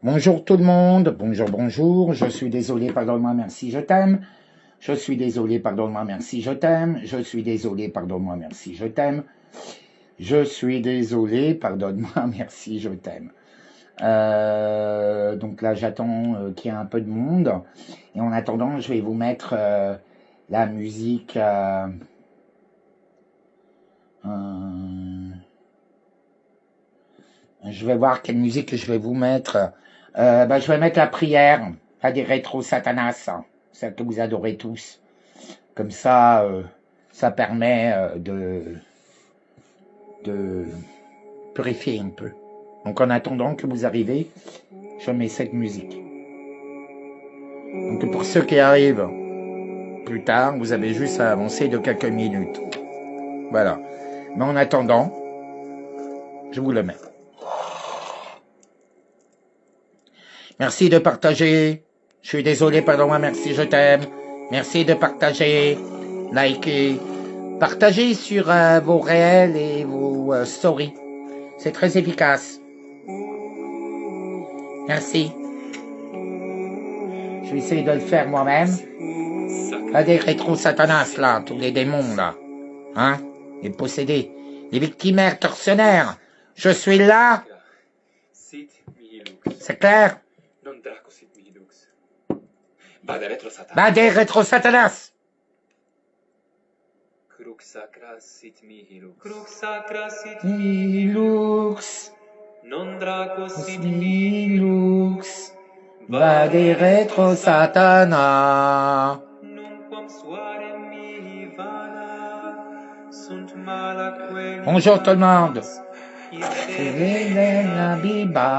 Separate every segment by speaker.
Speaker 1: Bonjour tout le monde, bonjour, bonjour, je suis désolé, pardonne-moi, merci, je t'aime. Je suis désolé, pardonne-moi, merci, je t'aime. Je suis désolé, pardonne-moi, merci, je t'aime. Je suis désolé, pardonne-moi, merci, je t'aime. Donc là, j'attends qu'il y ait un peu de monde. Et en attendant, je vais vous mettre la musique... je vais voir quelle musique je vais vous mettre. Je vais mettre la prière, pas des rétro Satanas, celle que vous adorez tous. Comme ça, ça permet de purifier un peu. Donc en attendant que vous arrivez, je mets cette musique. Donc pour ceux qui arrivent plus tard, vous avez juste à avancer de quelques minutes. Voilà. Mais en attendant, je vous le mets. Merci de partager. Je suis désolé, pardon-moi, merci, je t'aime. Merci de partager, liker, partagez sur vos réels et vos stories. C'est très efficace. Merci. Je vais essayer de le faire moi-même. Pas des rétro-satanas, là, tous les démons, là. Hein? Les possédés. Les victimaires, tortionnaires. Je suis là. C'est clair? Des rétro-satanas. Milux. Non draco sit milux. Vade retro satana. Bonjour tout le monde. La biba.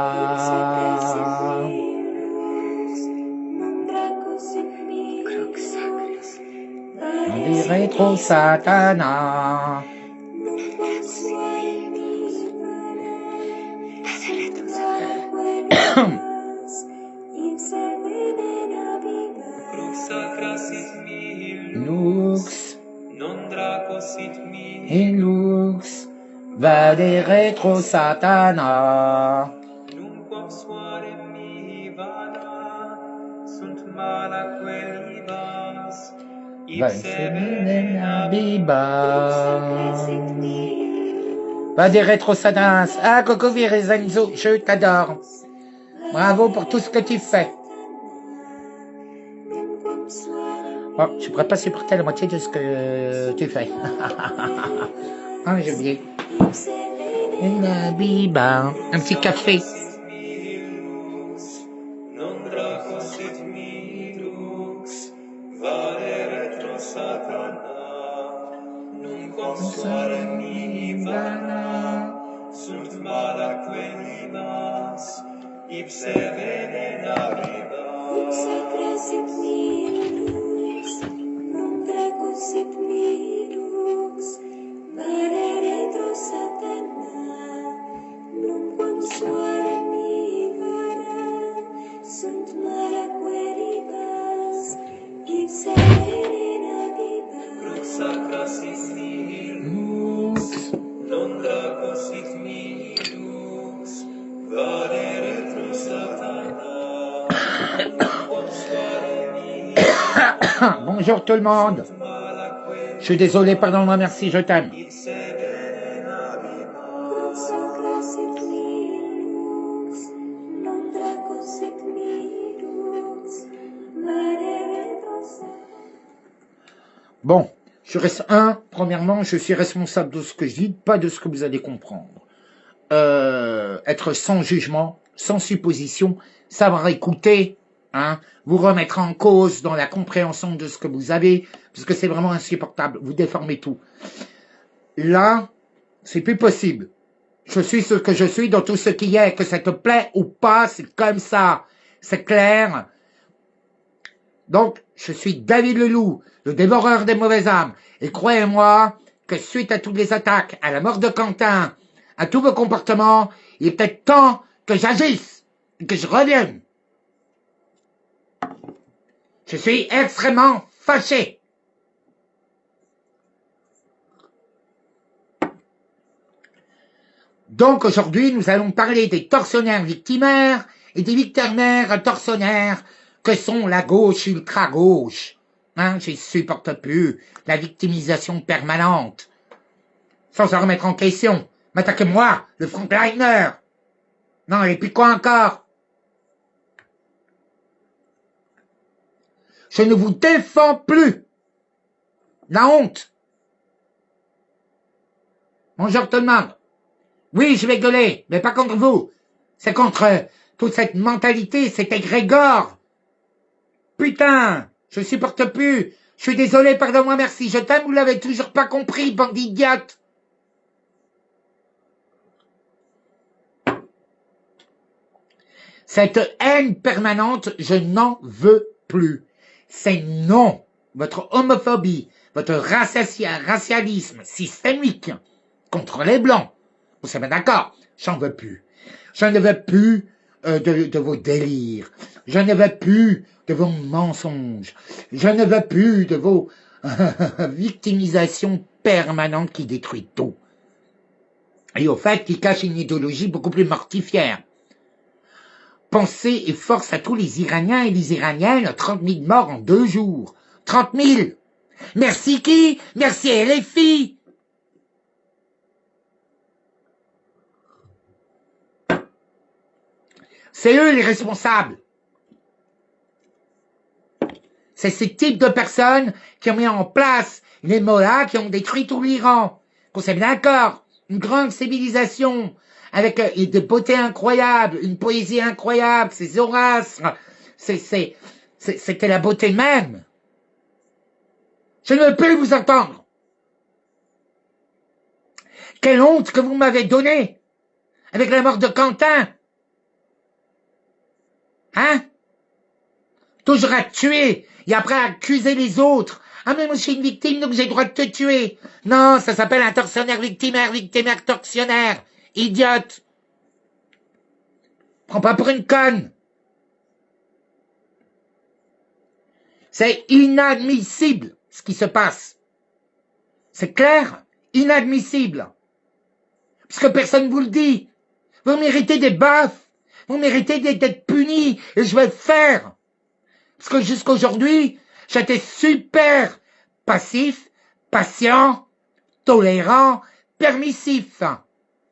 Speaker 1: Vade retro satana. Lux, Lux, vade retro satana. Vade retro satana. Ah, Coco Virezenzo, je t'adore. Bravo pour tout ce que tu fais. Oh, je pourrais pas supporter la moitié de ce que tu fais. Ah, mais j'ai oublié. La biba. Un petit café. Bonjour tout le monde. Je suis désolé, pardon-moi, merci, je t'aime. Bon, premièrement, je suis responsable de ce que je dis, pas de ce que vous allez comprendre. Être sans jugement, sans supposition, savoir écouter, hein, vous remettre en cause dans la compréhension de ce que vous avez, parce que c'est vraiment insupportable, vous déformez tout. Là, c'est plus possible. Je suis ce que je suis dans tout ce qui est, que ça te plaît ou pas, c'est comme ça, c'est clair. Donc, je suis David Leloup, le dévoreur des mauvaises âmes, et croyez-moi que suite à toutes les attaques, à la mort de Quentin, à tous vos comportements, il est peut-être temps que j'agisse, et que je revienne. Je suis extrêmement fâché. Donc aujourd'hui, nous allons parler des tortionnaires victimaires et des victimaires tortionnaires que sont la gauche ultra-gauche. Hein, je supporte plus la victimisation permanente. Sans se remettre en question. M'attaquez-moi, le frontliner. Non, et puis quoi encore? Je ne vous défends plus. La honte. Bonjour tout le monde. Oui, je vais gueuler, mais pas contre vous. C'est contre toute cette mentalité, cet égrégore. Putain, je supporte plus. Je suis désolé, pardon-moi, merci. Je t'aime, vous l'avez toujours pas compris, bande d'idiotes. Cette haine permanente, je n'en veux plus. C'est non. Votre homophobie, votre racialisme systémique contre les Blancs. Vous savez d'accord, j'en veux plus. Je ne veux plus de vos délires. Je ne veux plus de vos mensonges. Je ne veux plus de vos victimisations permanentes qui détruisent tout. Et au fait, qui cachent une idéologie beaucoup plus mortifère. Pensez et force à tous les Iraniens et les Iraniennes, 30 000 morts en 2 jours. 30 000. Merci qui? Merci LFI. C'est eux les responsables. C'est ce type de personnes qui ont mis en place les mollahs qui ont détruit tout l'Iran. Qu'on s'est bien d'accord. Une grande civilisation avec des beautés incroyables, une poésie incroyable, c'est Zoroastre. C'était la beauté même. Je ne veux plus vous entendre. Quelle honte que vous m'avez donnée avec la mort de Quentin. Hein? Toujours à tuer et après à accuser les autres. Ah mais moi je suis une victime donc j'ai le droit de te tuer. Non, ça s'appelle un tortionnaire victimaire, victimaire tortionnaire. Idiote. Prends pas pour une conne. C'est inadmissible ce qui se passe. C'est clair? Inadmissible. Parce que personne vous le dit. Vous méritez des baffes. Vous méritez d'être punis. Et je vais le faire. Parce que jusqu'aujourd'hui, j'étais super passif, patient, tolérant, permissif.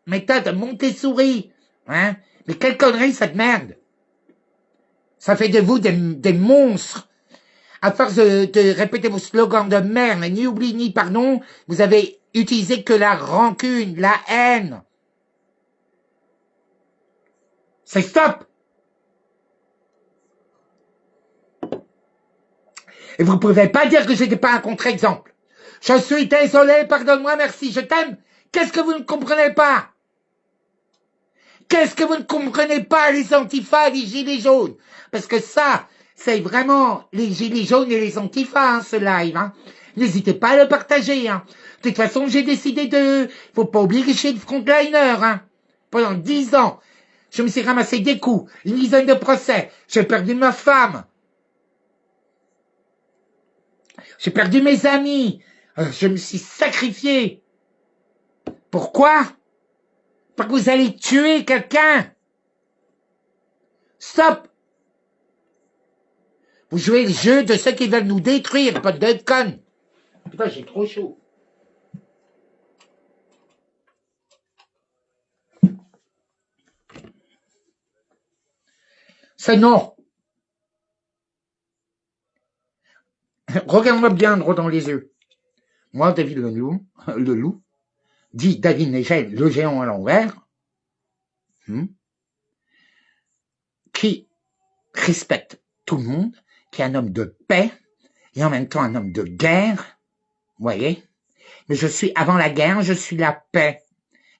Speaker 1: Méthode Montessori. Hein? Mais quelle connerie cette merde. Ça fait de vous des monstres. À force de répéter vos slogans de merde, ni oubli ni pardon, vous avez utilisé que la rancune, la haine. C'est stop. Et vous ne pouvez pas dire que j'étais pas un contre-exemple. Je suis désolé, pardonne-moi, merci, je t'aime. Qu'est-ce que vous ne comprenez pas? Qu'est-ce que vous ne comprenez pas, les antifas, les gilets jaunes? Parce que ça, c'est vraiment les gilets jaunes et les antifas, hein, ce live. Hein. N'hésitez pas à le partager. Hein. De toute façon, j'ai décidé de... Faut pas oublier que je suis le frontliner. Hein. Pendant 10 ans, je me suis ramassé des coups, une dizaine de procès. J'ai perdu ma femme. J'ai perdu mes amis. Je me suis sacrifié. Pourquoi? Parce que vous allez tuer quelqu'un. Stop. Vous jouez le jeu de ceux qui veulent nous détruire, pas de connes. Putain, j'ai trop chaud. C'est non. Regarde-moi bien droit dans les yeux. Moi, David le loup, dit David Négel, le géant à l'envers, qui respecte tout le monde, qui est un homme de paix, et en même temps un homme de guerre, vous voyez. Mais je suis, avant la guerre, je suis la paix.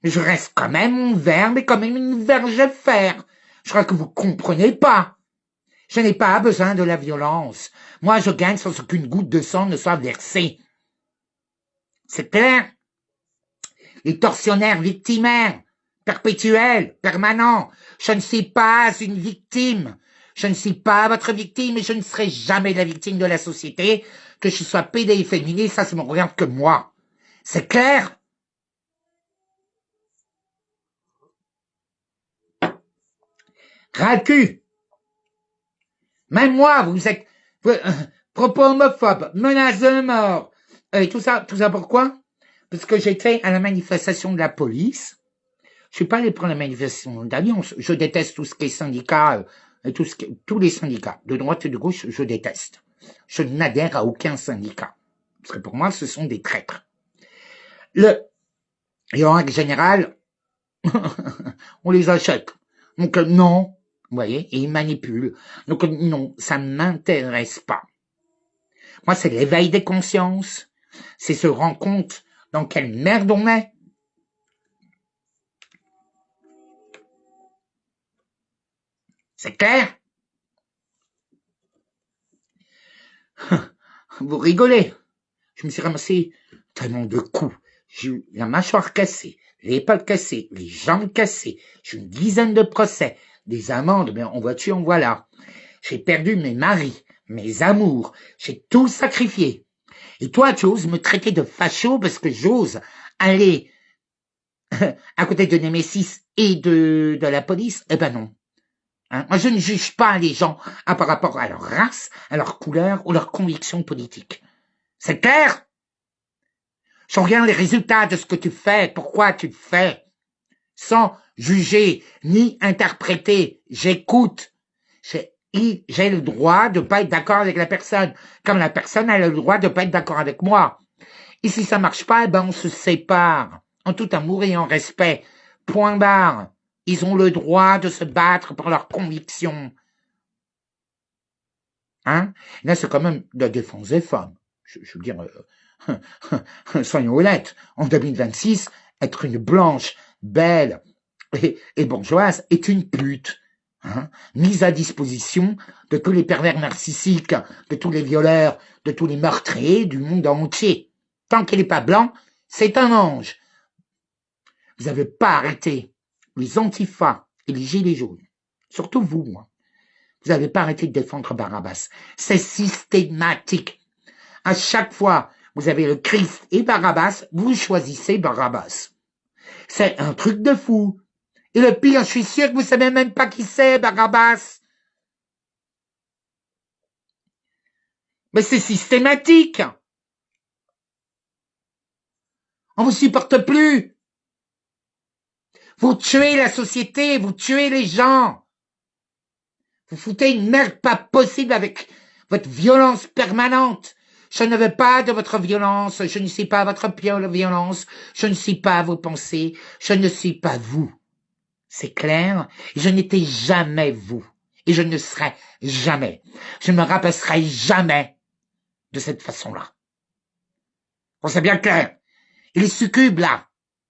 Speaker 1: Mais je reste quand même ouvert, mais quand même une verge fer. Je crois que vous comprenez pas. Je n'ai pas besoin de la violence. Moi, je gagne sans qu'une goutte de sang ne soit versée. C'est clair? Les tortionnaires victimaires, perpétuels, permanents. Je ne suis pas une victime. Je ne suis pas votre victime et je ne serai jamais la victime de la société. Que je sois pédé et féministe, ça me regarde que moi. C'est clair? ras le cul. Même moi, propos homophobes, menaces de mort, et tout ça pourquoi? Parce que j'étais à la manifestation de la police. Je suis pas allé prendre la manifestation d'Alliance. Je déteste tout ce qui est syndicat, et tous les syndicats, de droite et de gauche, je déteste. Je n'adhère à aucun syndicat. Parce que pour moi, ce sont des traîtres. Et en règle générale, on les achète. Donc non, vous voyez, et ils manipulent. Donc non, ça ne m'intéresse pas. Moi, c'est l'éveil des consciences, c'est se rendre compte dans quelle merde on est. C'est clair? Vous rigolez. Je me suis ramassé tellement de coups. J'ai eu la mâchoire cassée, l'épaule cassée, les jambes cassées. J'ai eu une dizaine de procès, des amendes, mais en voiture, en voilà. J'ai perdu mes maris, mes amours. J'ai tout sacrifié. Et toi, tu oses me traiter de facho parce que j'ose aller à côté de Némésis et de la police? Eh ben non. Hein? Moi, je ne juge pas les gens par rapport à leur race, à leur couleur ou leur conviction politique. C'est clair? Je regarde les résultats de ce que tu fais, pourquoi tu le fais, sans juger ni interpréter. J'écoute. J'ai le droit de pas être d'accord avec la personne, comme la personne a le droit de pas être d'accord avec moi. Et si ça marche pas, eh ben on se sépare, en tout amour et en respect. Point barre. Ils ont le droit de se battre pour leurs convictions. Hein? Là, c'est quand même de la défense des femmes. Je veux dire, soyons honnêtes. En 2026, être une blanche, belle et bourgeoise est une pute. Hein, mise à disposition de tous les pervers narcissiques, de tous les violeurs, de tous les meurtriers du monde entier. Tant qu'elle n'est pas blanc, c'est un ange. Vous n'avez pas arrêté les antifas et les gilets jaunes. Surtout vous, moi. Vous n'avez pas arrêté de défendre Barabbas. C'est systématique. À chaque fois, vous avez le Christ et Barabbas, vous choisissez Barabbas. C'est un truc de fou. Et le pire, je suis sûr que vous savez même pas qui c'est, Barabbas. Mais c'est systématique. On vous supporte plus. Vous tuez la société, vous tuez les gens. Vous foutez une merde pas possible avec votre violence permanente. Je ne veux pas de votre violence, je ne suis pas votre violence, je ne suis pas vos pensées, je ne suis pas vous. C'est clair? Je n'étais jamais vous. Et je ne serai jamais. Je ne me rabaisserai jamais de cette façon-là. Bon, c'est bien clair. Et les succubes, là,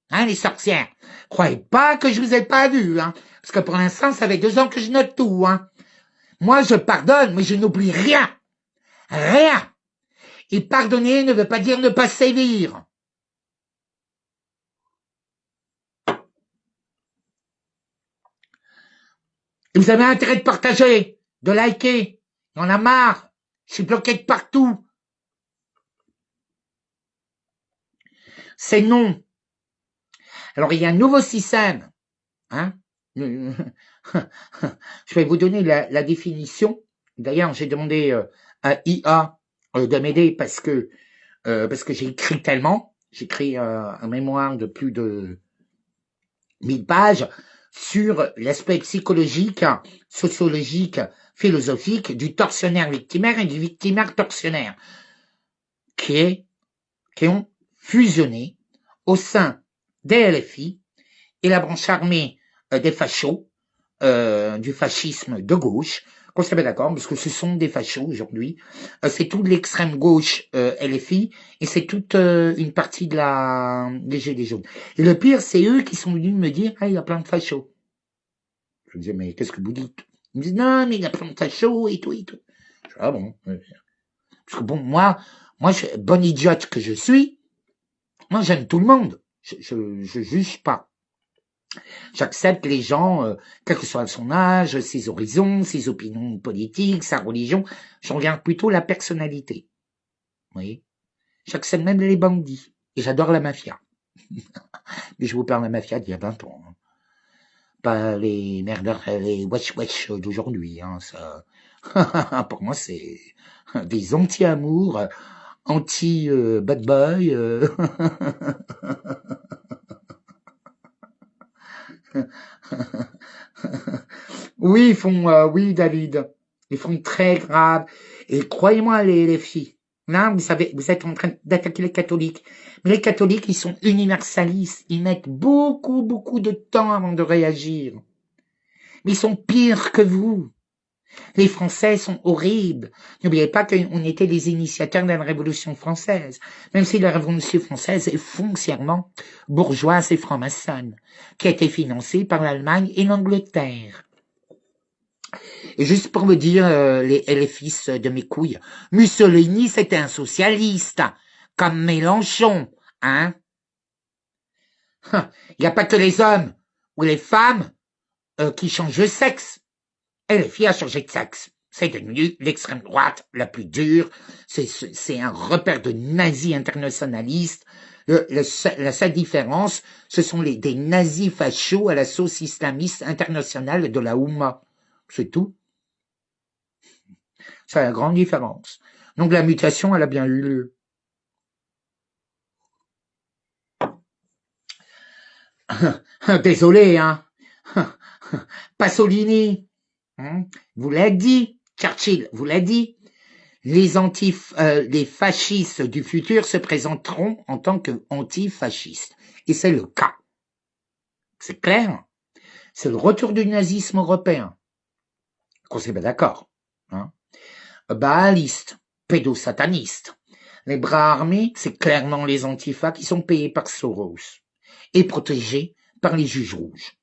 Speaker 1: hein, les sorcières, croyez pas que je vous ai pas vu, hein, parce que pour l'instant, ça fait 2 ans que je note tout, hein. Moi, je pardonne, mais je n'oublie rien. Rien. Et pardonner ne veut pas dire ne pas sévir. Et vous avez intérêt de partager, de liker. Il y en a marre. Je suis bloqué de partout. C'est non. Alors, il y a un nouveau système. Hein. Je vais vous donner la définition. D'ailleurs, j'ai demandé à IA de m'aider parce que j'ai écrit tellement. J'ai écrit un mémoire de plus de 1000 pages sur l'aspect psychologique, sociologique, philosophique du tortionnaire victimaire et du victimaire tortionnaire qui ont fusionné au sein des LFI et la branche armée des fachos, du fascisme de gauche, qu'on se met d'accord, parce que ce sont des fachos aujourd'hui, c'est toute l'extrême gauche LFI, et c'est toute une partie des Gilets jaunes. Et le pire, c'est eux qui sont venus me dire, ah, il y a plein de fachos. Je me disais, mais qu'est-ce que vous dites? Ils me disent, non, mais il y a plein de fachos et tout, et tout. Je dis, ah bon. Parce que bon, moi, bonne idiote que je suis, moi, j'aime tout le monde. Je juge pas. J'accepte les gens, quel que soit son âge, ses horizons, ses opinions politiques, sa religion. Je regarde plutôt la personnalité. Vous voyez? J'accepte même les bandits. Et j'adore la mafia. Mais je vous parle de la mafia d'il y a 20 ans. Hein. pas les merdeurs, les wesh-wesh d'aujourd'hui. Hein, ça. Pour moi, c'est des anti-amours, anti-bad boy. Oui, ils font, oui, David, ils font très grave. Et croyez-moi, les filles, là, vous savez, vous êtes en train d'attaquer les catholiques. Mais les catholiques, ils sont universalistes. Ils mettent beaucoup, beaucoup de temps avant de réagir. Mais ils sont pires que vous. Les Français sont horribles. N'oubliez pas qu'on était les initiateurs de la Révolution française, même si la Révolution française est foncièrement bourgeoise et franc-maçonne, qui a été financée par l'Allemagne et l'Angleterre. Et juste pour vous dire, les fils de mes couilles, Mussolini, c'était un socialiste, comme Mélenchon, hein. Il n'y a pas que les hommes ou les femmes qui changent de sexe. Et les filles ont changé de sexe. C'est devenu l'extrême droite la plus dure. C'est un repère de nazis internationalistes. La seule différence, ce sont des nazis fachos à la sauce islamiste internationale de la Oumma. C'est tout. C'est la grande différence. Donc la mutation, elle a bien eu lieu. Désolé, hein. Pasolini, vous l'a dit. Churchill vous l'a dit. Les fascistes du futur se présenteront en tant qu'antifascistes. Et c'est le cas. C'est clair. C'est le retour du nazisme européen. Qu'on s'est pas d'accord. Hein. Baalistes, pédosatanistes. Les bras armés, c'est clairement les antifas qui sont payés par Soros et protégés par les juges rouges.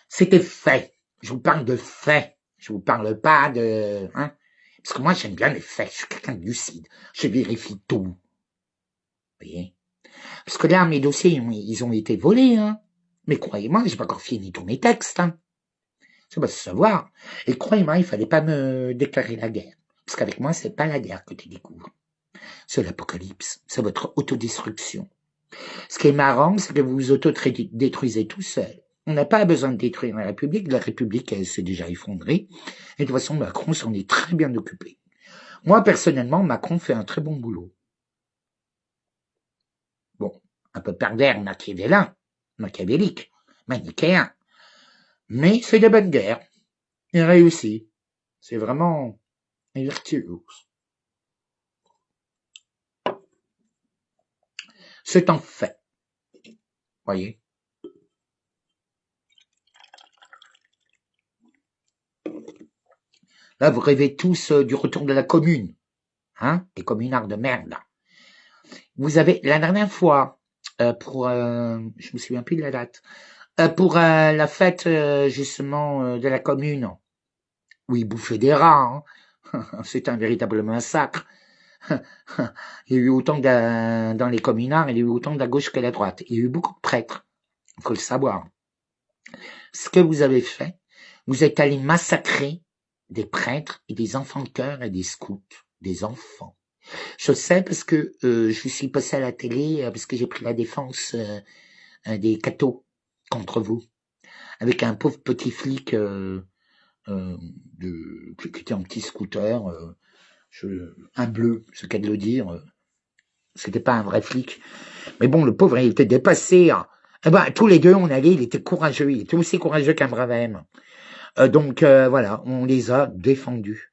Speaker 1: C'était fait. Je vous parle de faits. Je vous parle pas de... Hein. Parce que moi, j'aime bien les faits. Je suis quelqu'un de lucide. Je vérifie tout. Vous voyez? Parce que là, mes dossiers, ils ont été volés. Hein. Mais croyez-moi, j'ai pas encore fini tous mes textes. Hein. Ça va se savoir. Et croyez-moi, il fallait pas me déclarer la guerre. Parce qu'avec moi, c'est pas la guerre que tu découvres. C'est l'apocalypse. C'est votre autodestruction. Ce qui est marrant, c'est que vous vous autodétruisez tout seul. On n'a pas besoin de détruire la République. La République, elle s'est déjà effondrée. Et de toute façon, Macron s'en est très bien occupé. Moi, personnellement, Macron fait un très bon boulot. Bon, un peu pervers, machiavélique, manichéen. Mais c'est de bonne guerre. Il réussit. C'est vraiment un virtuose. C'est un fait. Voyez. Là, vous rêvez tous du retour de la commune. Hein, les communards de merde, là. Vous avez, la dernière fois, je me souviens plus de la date, pour la fête, justement, de la commune, où ils bouffaient des rats, hein. C'est un véritable massacre. Il y a eu autant dans les communards, il y a eu autant de la gauche que de la droite. Il y a eu beaucoup de prêtres, il faut le savoir. Ce que vous avez fait, vous êtes allé massacrer des prêtres et des enfants de chœur et des scouts, des enfants. Je sais parce que je suis passé à la télé, parce que j'ai pris la défense des cathos contre vous, avec un pauvre petit flic qui était en petit scooter, un bleu, c'est qu'à de le dire. C'était pas un vrai flic. Mais bon, le pauvre, il était dépassé. Hein. Eh ben, tous les deux, on allait, il était courageux. Il était aussi courageux qu'un brave M. Donc, voilà, on les a défendus.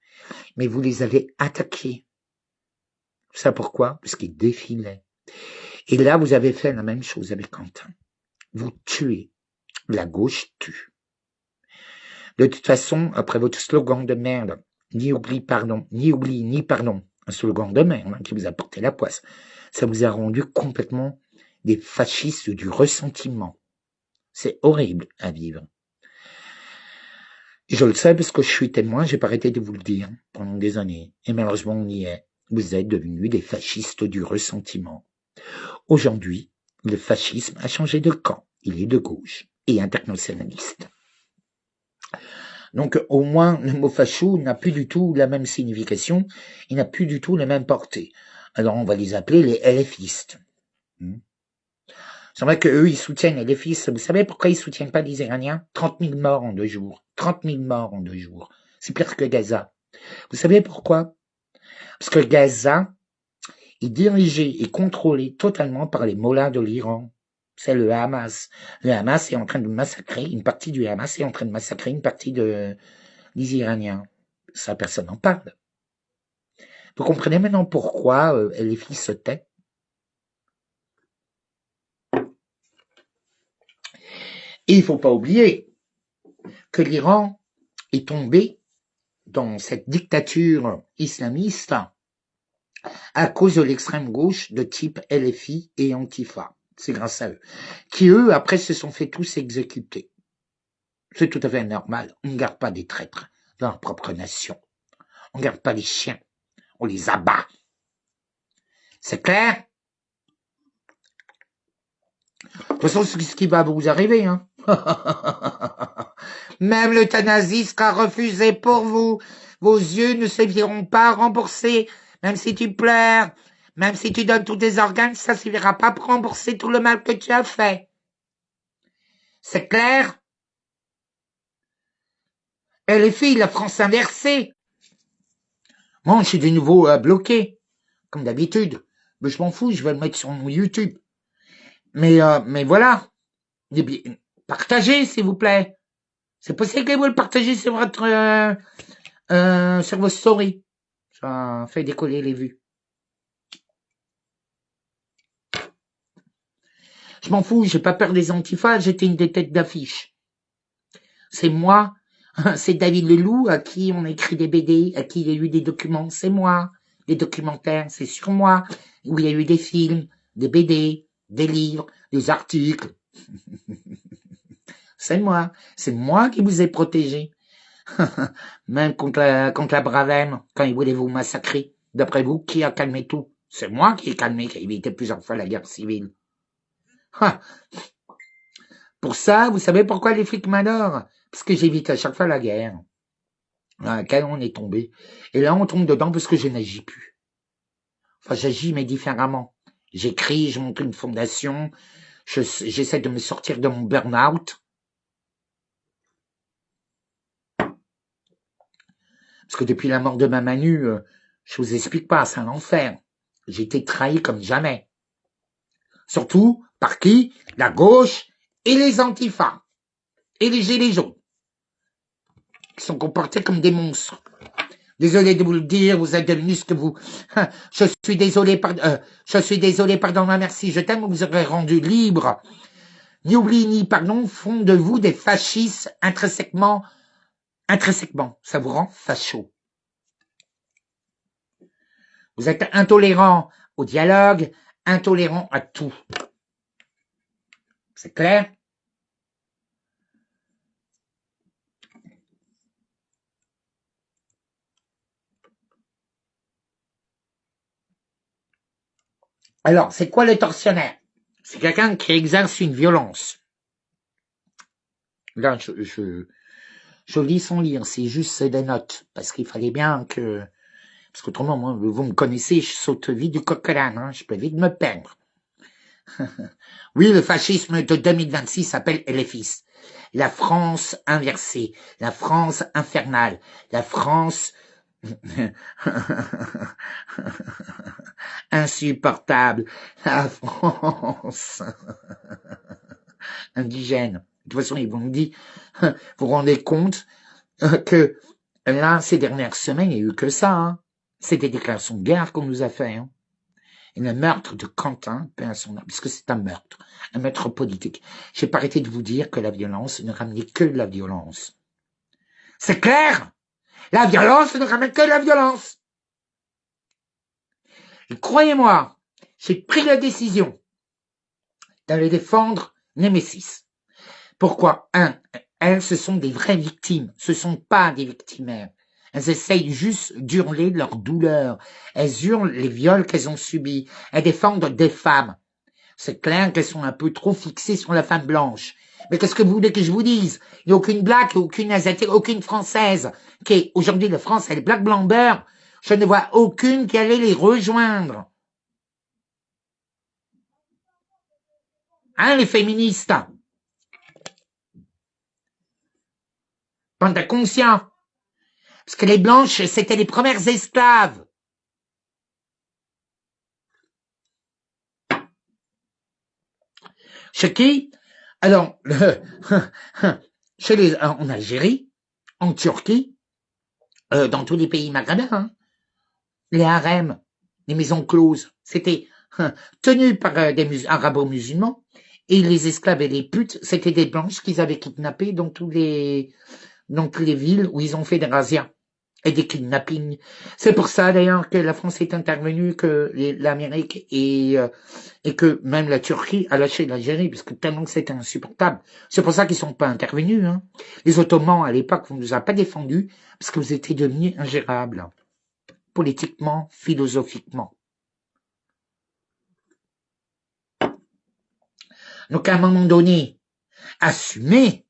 Speaker 1: Mais vous les avez attaqués. Ça pourquoi? Parce qu'ils défilaient. Et là, vous avez fait la même chose avec Quentin. Vous tuez. La gauche tue. De toute façon, après votre slogan de merde, ni oubli, ni pardon, un slogan de merde hein, qui vous a porté la poisse, ça vous a rendu complètement des fascistes du ressentiment. C'est horrible à vivre. Je le sais parce que je suis témoin, j'ai pas arrêté de vous le dire pendant des années. Et malheureusement, on y est. Vous êtes devenus des fascistes du ressentiment. Aujourd'hui, le fascisme a changé de camp. Il est de gauche et internationaliste. Donc, au moins, le mot facho n'a plus du tout la même signification, il n'a plus du tout la même portée. Alors, on va les appeler les LFistes. C'est vrai qu'eux, ils soutiennent les fils. Vous savez pourquoi ils soutiennent pas les Iraniens? 30 000 morts en 2 jours. 30 000 morts en 2 jours. C'est pire que Gaza. Vous savez pourquoi? Parce que Gaza est dirigé et contrôlé totalement par les mollahs de l'Iran. C'est le Hamas. Le Hamas est en train de massacrer, une partie du Hamas est en train de massacrer une partie des Iraniens. Ça, personne n'en parle. Vous comprenez maintenant pourquoi les fils se taient? Et il faut pas oublier que l'Iran est tombé dans cette dictature islamiste à cause de l'extrême gauche de type LFI et Antifa. C'est grâce à eux. Qui, eux, après, se sont fait tous exécuter. C'est tout à fait normal. On ne garde pas des traîtres dans leur propre nation. On ne garde pas les chiens. On les abat. C'est clair? De toute façon, c'est ce qui va vous arriver, hein. Même l'euthanasie sera refusée pour vous. Vos yeux ne se verront pas remboursés. Même si tu pleures, même si tu donnes tous tes organes, ça ne suffira pas pour rembourser tout le mal que tu as fait. C'est clair? Et les filles, la France inversée. Moi, je suis de nouveau bloqué, comme d'habitude. Mais je m'en fous, je vais le mettre sur mon YouTube. Mais voilà. Partagez, s'il vous plaît. C'est possible que vous le partagez sur vos stories. Ça fait décoller les vues. Je m'en fous, j'ai pas peur des antifas, j'étais une des têtes d'affiche. C'est moi, c'est David Leloup à qui on a écrit des BD, à qui il y a eu des documents, c'est moi. Des documentaires, c'est sur moi, où il y a eu des films, des BD, des livres, des articles. C'est moi qui vous ai protégé. Même contre la Bravem, quand ils voulaient vous massacrer. D'après vous, qui a calmé tout? C'est moi qui ai calmé, qui a évité plusieurs fois la guerre civile. Pour ça, vous savez pourquoi les flics m'adorent? Parce que j'évite à chaque fois la guerre. Dans laquelle on est tombé. Et là, on tombe dedans parce que je n'agis plus. Enfin, j'agis, mais différemment. J'écris, je monte une fondation, j'essaie de me sortir de mon burn-out. Parce que depuis la mort de ma Manu, je vous explique pas, c'est un enfer. J'ai été trahi comme jamais. Surtout, par qui? La gauche et les antifas. Et les gilets jaunes. Qui sont comportés comme des monstres. Désolé de vous le dire, vous êtes devenus ce que vous... Je suis désolé, pardon, merci, je t'aime, vous aurez rendu libre. Ni oubli, ni pardon font de vous des fascistes intrinsèquement, ça vous rend facho. Vous êtes intolérant au dialogue, intolérant à tout. C'est clair? Alors, c'est quoi le tortionnaire? C'est quelqu'un qui exerce une violence. Là, je lis sans lire, c'est juste des notes, parce qu'il fallait bien que... Parce qu'autrement, moi, vous me connaissez, je saute vite du coq à l'âne, hein, je peux vite me perdre. Oui, le fascisme de 2026 s'appelle LFIS. La France inversée, la France infernale, la France insupportable, la France indigène. De toute façon, ils vont me dire, vous vous rendez compte que là, ces dernières semaines, il n'y a eu que ça. Hein. C'est des déclarations de guerre qu'on nous a fait. Hein. Et le meurtre de Quentin, puisque c'est un meurtre politique. J'ai pas arrêté de vous dire que la violence ne ramenait que de la violence. C'est clair? La violence ne ramène que de la violence. Et croyez-moi, j'ai pris la décision d'aller défendre Némésis. Pourquoi? Elles, ce sont des vraies victimes. Ce sont pas des victimaires. Elles essayent juste d'hurler leur douleur. Elles hurlent les viols qu'elles ont subis. Elles défendent des femmes. C'est clair qu'elles sont un peu trop fixées sur la femme blanche. Mais qu'est-ce que vous voulez que je vous dise? Il n'y a aucune black, aucune asiatique, aucune française qui est aujourd'hui la France, elle est black blanc beurre. Je ne vois aucune qui allait les rejoindre. Hein, les féministes? Bande conscient. Parce que les blanches, c'était les premières esclaves. Chez qui? Alors, en Algérie, en Turquie, dans tous les pays maghrébins, hein, les harems, les maisons closes, c'était tenu par des arabo-musulmans, et les esclaves et les putes, c'était des blanches qu'ils avaient kidnappées dans toutes les villes où ils ont fait des razzias et des kidnappings. C'est pour ça d'ailleurs que la France est intervenue, que l'Amérique et que même la Turquie a lâché l'Algérie, parce que tellement que c'était insupportable. C'est pour ça qu'ils sont pas intervenus. Hein. Les Ottomans à l'époque, on ne nous a pas défendus, parce que vous étiez devenus ingérables, politiquement, philosophiquement. Donc à un moment donné, assumer.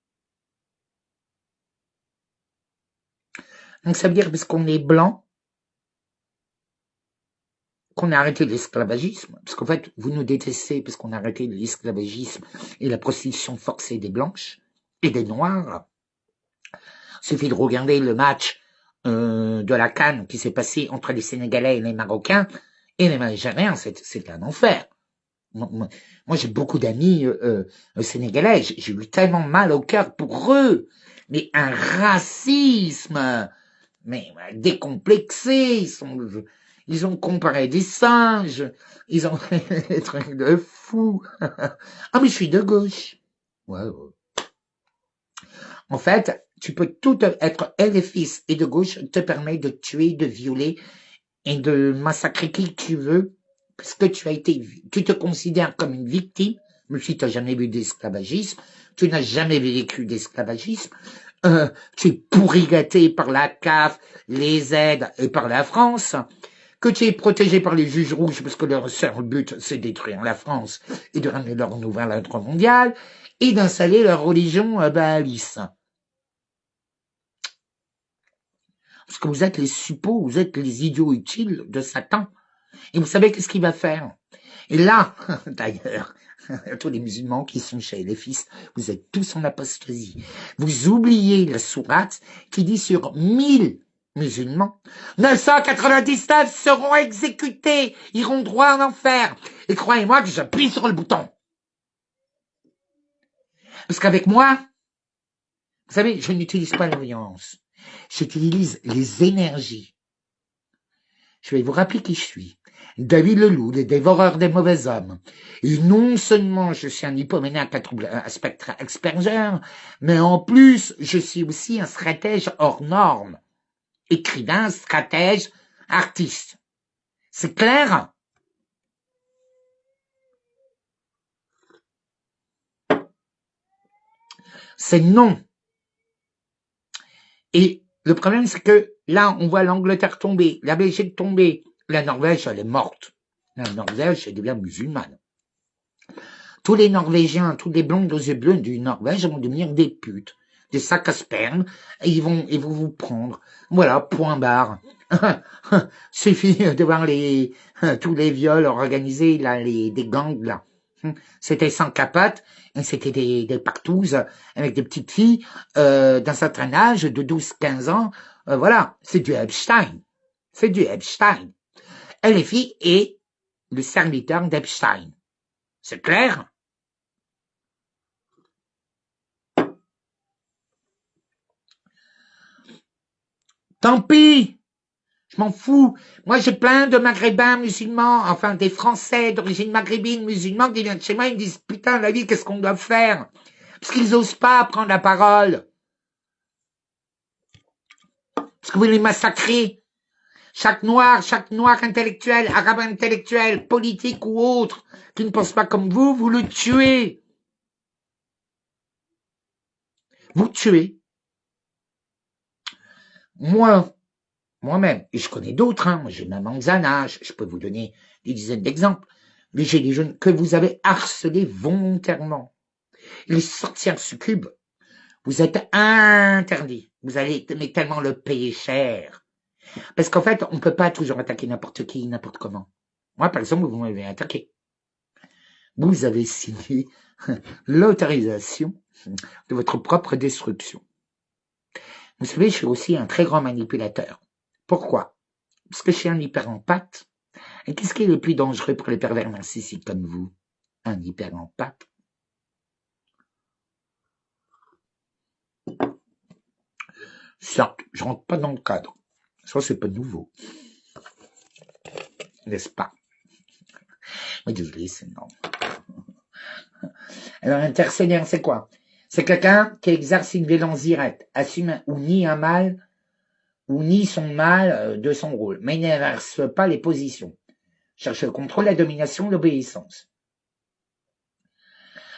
Speaker 1: Donc ça veut dire parce qu'on est blanc, qu'on a arrêté l'esclavagisme, parce qu'en fait, vous nous détestez parce qu'on a arrêté l'esclavagisme et la prostitution forcée des blanches et des noirs. Il suffit de regarder le match de la CAN qui s'est passé entre les Sénégalais et les Marocains et les Algériens, c'est un enfer. Moi j'ai beaucoup d'amis sénégalais, j'ai eu tellement mal au cœur pour eux, mais un racisme, mais décomplexé, ils ont comparé des singes, ils ont fait des trucs de fous. Ah mais je suis de gauche. Ouais. En fait, tu peux tout être LFiste et de gauche te permet de tuer, de violer et de massacrer qui tu veux, parce que tu te considères comme une victime, même si tu n'as jamais vu d'esclavagisme, tu n'as jamais vécu d'esclavagisme, tu es pourri gâté par la CAF, les aides et par la France, que tu es protégé par les juges rouges parce que leur seul but c'est de détruire la France et de ramener leur nouvel ordre mondial et d'installer leur religion baaliste. Parce que vous êtes les suppôts, vous êtes les idiots utiles de Satan. Et vous savez qu'est-ce qu'il va faire? Et là, d'ailleurs, tous les musulmans qui sont chez les fils, vous êtes tous en apostasie. Vous oubliez la sourate qui dit sur 1000 musulmans, 999 seront exécutés, iront droit en enfer. Et croyez-moi que j'appuie sur le bouton. Parce qu'avec moi, vous savez, je n'utilise pas la violence. J'utilise les énergies. Je vais vous rappeler qui je suis. David Leloup, le dévoreur des mauvais hommes. Et non seulement je suis un hypomaniaque à trouble spectre Asperger, mais en plus, je suis aussi un stratège hors norme. Écrivain, stratège, artiste. C'est clair? C'est non. Et le problème, c'est que là, on voit l'Angleterre tomber, la Belgique tomber, la Norvège, elle est morte. La Norvège, elle devient musulmane. Tous les Norvégiens, tous les blondes aux yeux bleus du Norvège vont devenir des putes, des sacs à sperme, et ils vont vous prendre. Voilà, point barre. Suffit de voir tous les viols organisés, là, des gangs, là. C'était sans capote, et c'était des partouzes avec des petites filles d'un certain âge, de 12-15 ans. Voilà, c'est du Epstein. C'est du Epstein. Et les filles est le serviteur d'Epstein. C'est clair? Tant pis, je m'en fous. Moi, j'ai plein de maghrébins musulmans, enfin des Français d'origine maghrébine musulmans qui viennent chez moi et me disent « Putain, la vie, qu'est-ce qu'on doit faire ?» Parce qu'ils osent pas prendre la parole. Parce que vous les massacrez. Chaque noir intellectuel, arabe intellectuel, politique ou autre, qui ne pense pas comme vous le tuez. Vous tuez. Moi-même, et je connais d'autres, hein, j'ai même en Zana, je peux vous donner des dizaines d'exemples, les gilets jaunes que vous avez harcelés volontairement. Les sorcières succubes, vous êtes interdits. Vous allez mais tellement le payer cher. Parce qu'en fait, on ne peut pas toujours attaquer n'importe qui, n'importe comment. Moi, par exemple, vous m'avez attaqué. Vous avez signé l'autorisation de votre propre destruction. Vous savez, je suis aussi un très grand manipulateur. Pourquoi? Parce que je suis un hyper-empathe. Et qu'est-ce qui est le plus dangereux pour les pervers narcissiques comme vous? Un hyper-empathe. Certes, je rentre pas dans le cadre. Ça, c'est pas nouveau. N'est-ce pas? Mais désolé, c'est non. Alors, intercédant, c'est quoi? C'est quelqu'un qui exerce une violence directe, assume ou nie un mal, ou nie son mal de son rôle, mais n'inverse pas les positions. Cherche le contrôle, la domination, l'obéissance.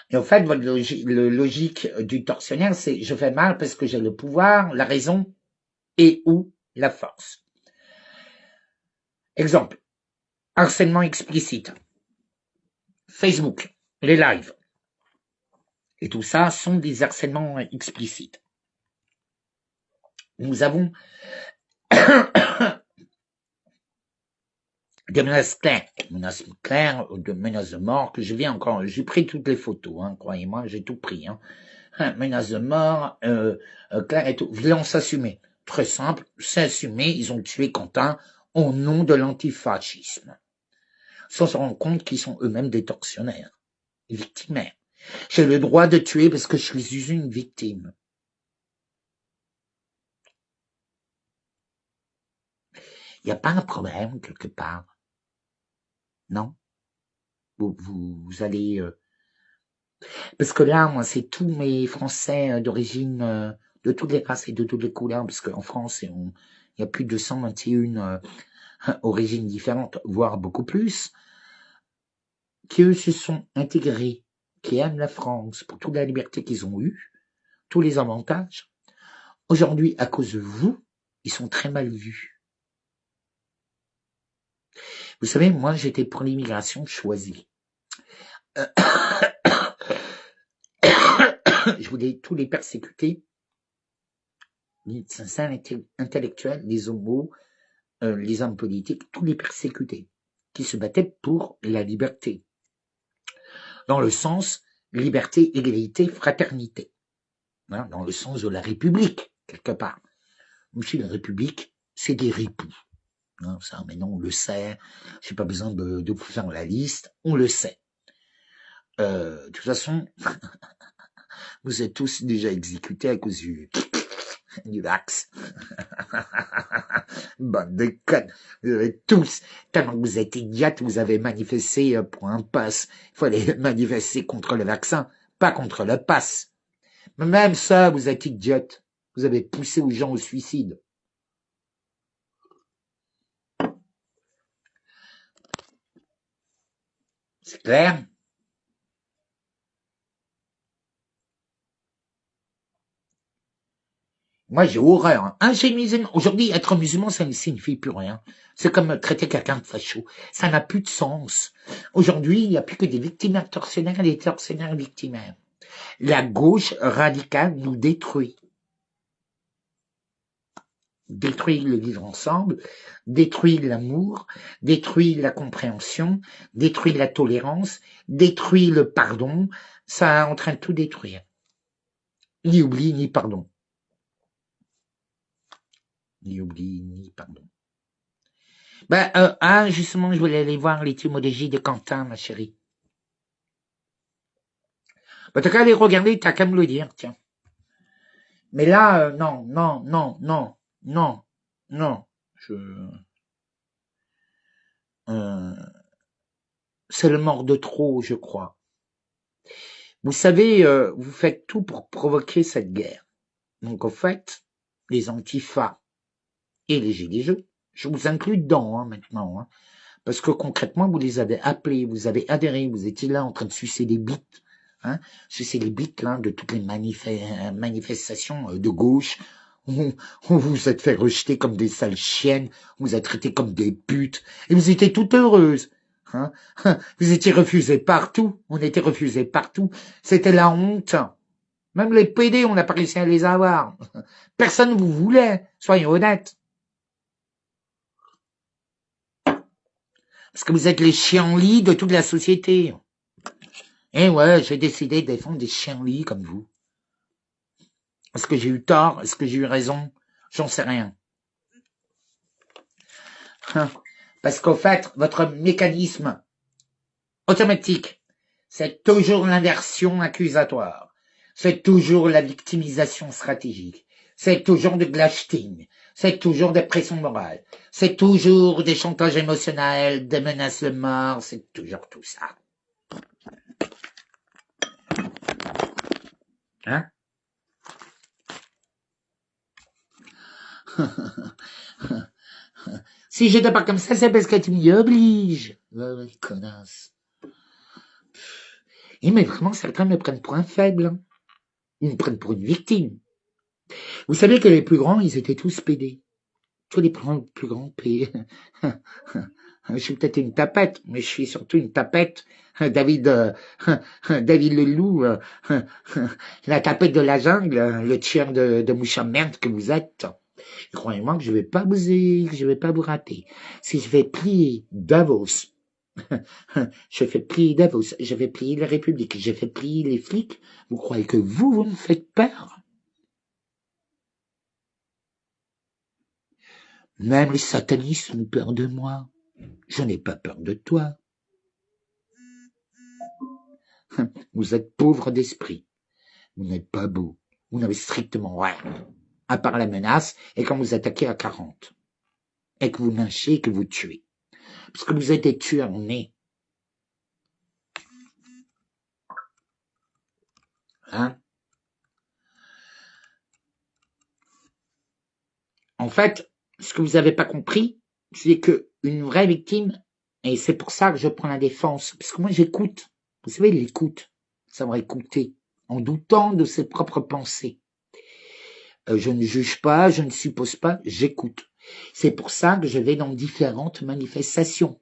Speaker 1: Et en fait, votre logique du tortionnaire, c'est je fais mal parce que j'ai le pouvoir, la raison et ou la force. Exemple, harcèlement explicite. Facebook, les lives. Et tout ça sont des harcèlements explicites. Nous avons des menaces claires, de menaces de mort, que je viens encore, j'ai pris toutes les photos, hein, croyez-moi, j'ai tout pris. Hein. Menaces de mort, claires et tout. Violence assumée. Très simple, c'est assumé, ils ont tué Quentin au nom de l'antifascisme. Sans se rendre compte qu'ils sont eux-mêmes des tortionnaires, victimaires. J'ai le droit de tuer parce que je suis une victime. Il n'y a pas un problème quelque part. Non? Vous allez... Parce que là, moi, c'est tous mes Français d'origine, de toutes les races et de toutes les couleurs, parce qu'en France, il y a plus de 121 origines différentes, voire beaucoup plus, qui eux se sont intégrés, qui aiment la France pour toute la liberté qu'ils ont eue, tous les avantages. Aujourd'hui, à cause de vous, ils sont très mal vus. Vous savez, moi, j'étais pour l'immigration choisie. Je voulais tous les persécuter, les intellectuels, les homos, les hommes politiques, tous les persécutés, qui se battaient pour la liberté. Dans le sens liberté, égalité, fraternité. Hein, dans le sens de la République, quelque part. Aussi, la République, c'est des ripoux. Hein, ça, maintenant, on le sait. J'ai pas besoin de vous faire la liste. On le sait. De toute façon, vous êtes tous déjà exécutés à cause du vax. Bande de connes. Vous avez tous, tellement que vous êtes idiotes, vous avez manifesté pour un pass. Il fallait manifester contre le vaccin, pas contre le pass. Mais même ça, vous êtes idiotes. Vous avez poussé aux gens au suicide. C'est clair? Moi, j'ai horreur. Hein. J'ai musulman. Aujourd'hui, être musulman, ça ne signifie plus rien. C'est comme traiter quelqu'un de facho. Ça n'a plus de sens. Aujourd'hui, il n'y a plus que des victimaires tortionnaires et des tortionnaires victimaires. La gauche radicale nous détruit. Détruit le vivre ensemble, détruit l'amour, détruit la compréhension, détruit la tolérance, détruit le pardon. Ça est en train de tout détruire. Ni oubli, ni pardon. Ni oubli, ni pardon. Justement, je voulais aller voir l'étymologie de Quentin, ma chérie. T'as qu'à aller regarder, t'as qu'à me le dire, tiens. Mais là, non. C'est le mort de trop, je crois. Vous savez, vous faites tout pour provoquer cette guerre. Donc, en fait, les antifas et les gilets jaunes, je vous inclus dedans maintenant, hein, parce que concrètement, vous les avez appelés, vous avez adhéré, vous étiez là en train de sucer des bites, hein, sucer les bites là, de toutes les manifestations de gauche. On vous êtes fait rejeter comme des sales chiennes, on vous a traité comme des putes, et vous étiez toutes heureuses. Hein. Vous étiez refusés partout, on était refusés partout, c'était la honte. Même les PD, on n'a pas réussi à les avoir. Personne ne vous voulait, soyons honnêtes. Parce que vous êtes les chiens-lits de toute la société. Et ouais, j'ai décidé de défendre des chiens-lits comme vous. Est-ce que j'ai eu tort? Est-ce que j'ai eu raison? J'en sais rien. Parce qu'au fait, votre mécanisme automatique, c'est toujours l'inversion accusatoire. C'est toujours la victimisation stratégique. C'est toujours du glashting. C'est toujours des pressions morales. C'est toujours des chantages émotionnels, des menaces de mort. C'est toujours tout ça. Hein? Si j'étais pas comme ça, c'est parce que tu m'y obliges. Oh, connasse. Et mais vraiment, certains me prennent pour un faible. Hein. Ils me prennent pour une victime. Vous savez que les plus grands, ils étaient tous pédés. Tous les plus grands pédés. Je suis peut-être une tapette, mais je suis surtout une tapette. David, David le loup, la tapette de la jungle, le tueur de mouches à merde que vous êtes. Croyez-moi que je vais pas je vais pas vous rater. Si je vais plier Davos, je fais plier Davos, je vais plier la République, je vais plier les flics, vous croyez que vous me faites peur? Même les satanistes ont peur de moi. Je n'ai pas peur de toi. Vous êtes pauvre d'esprit. Vous n'êtes pas beau. Vous n'avez strictement rien. À part la menace et quand vous attaquez à 40. Et que vous lynchez et que vous tuez. Parce que vous êtes des tueurs nés. Hein? En fait, ce que vous n'avez pas compris, c'est que une vraie victime, et c'est pour ça que je prends la défense, parce que moi j'écoute. Vous savez, l'écoute, savoir écouter, en doutant de ses propres pensées. Je ne juge pas, je ne suppose pas, j'écoute. C'est pour ça que je vais dans différentes manifestations.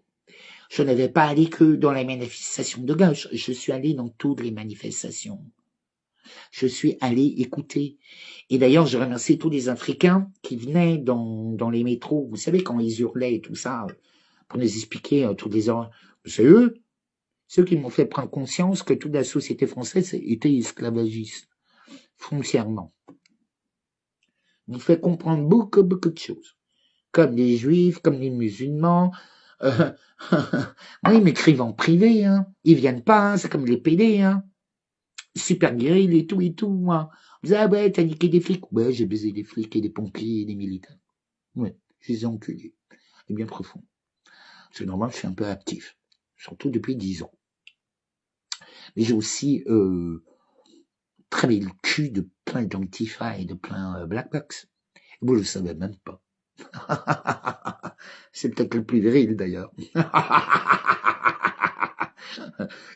Speaker 1: Je ne vais pas aller que dans les manifestations de gauche, je suis allé dans toutes les manifestations. Je suis allé écouter. Et d'ailleurs, je remercie tous les Africains qui venaient dans les métros, vous savez, quand ils hurlaient et tout ça, pour nous expliquer toutes les heures. C'est eux qui m'ont fait prendre conscience que toute la société française était esclavagiste, foncièrement. Ils m'ont fait comprendre beaucoup de choses. Comme les juifs, comme les musulmans. Moi, ils m'écrivent en privé, hein. Ils viennent pas, hein. C'est comme les PD, hein. Super guerriers et tout, moi. Vous savez, ah ouais, t'as niqué des flics. Ouais, j'ai baisé des flics et des pompiers et des militaires. Ouais, je les ai enculés. Et bien profond. C'est normal, je suis un peu actif. Surtout depuis 10 ans. Mais j'ai aussi travaillé le cul de plein d'Antifa et de plein Black Box. Vous le savez même pas. C'est peut-être le plus viril d'ailleurs.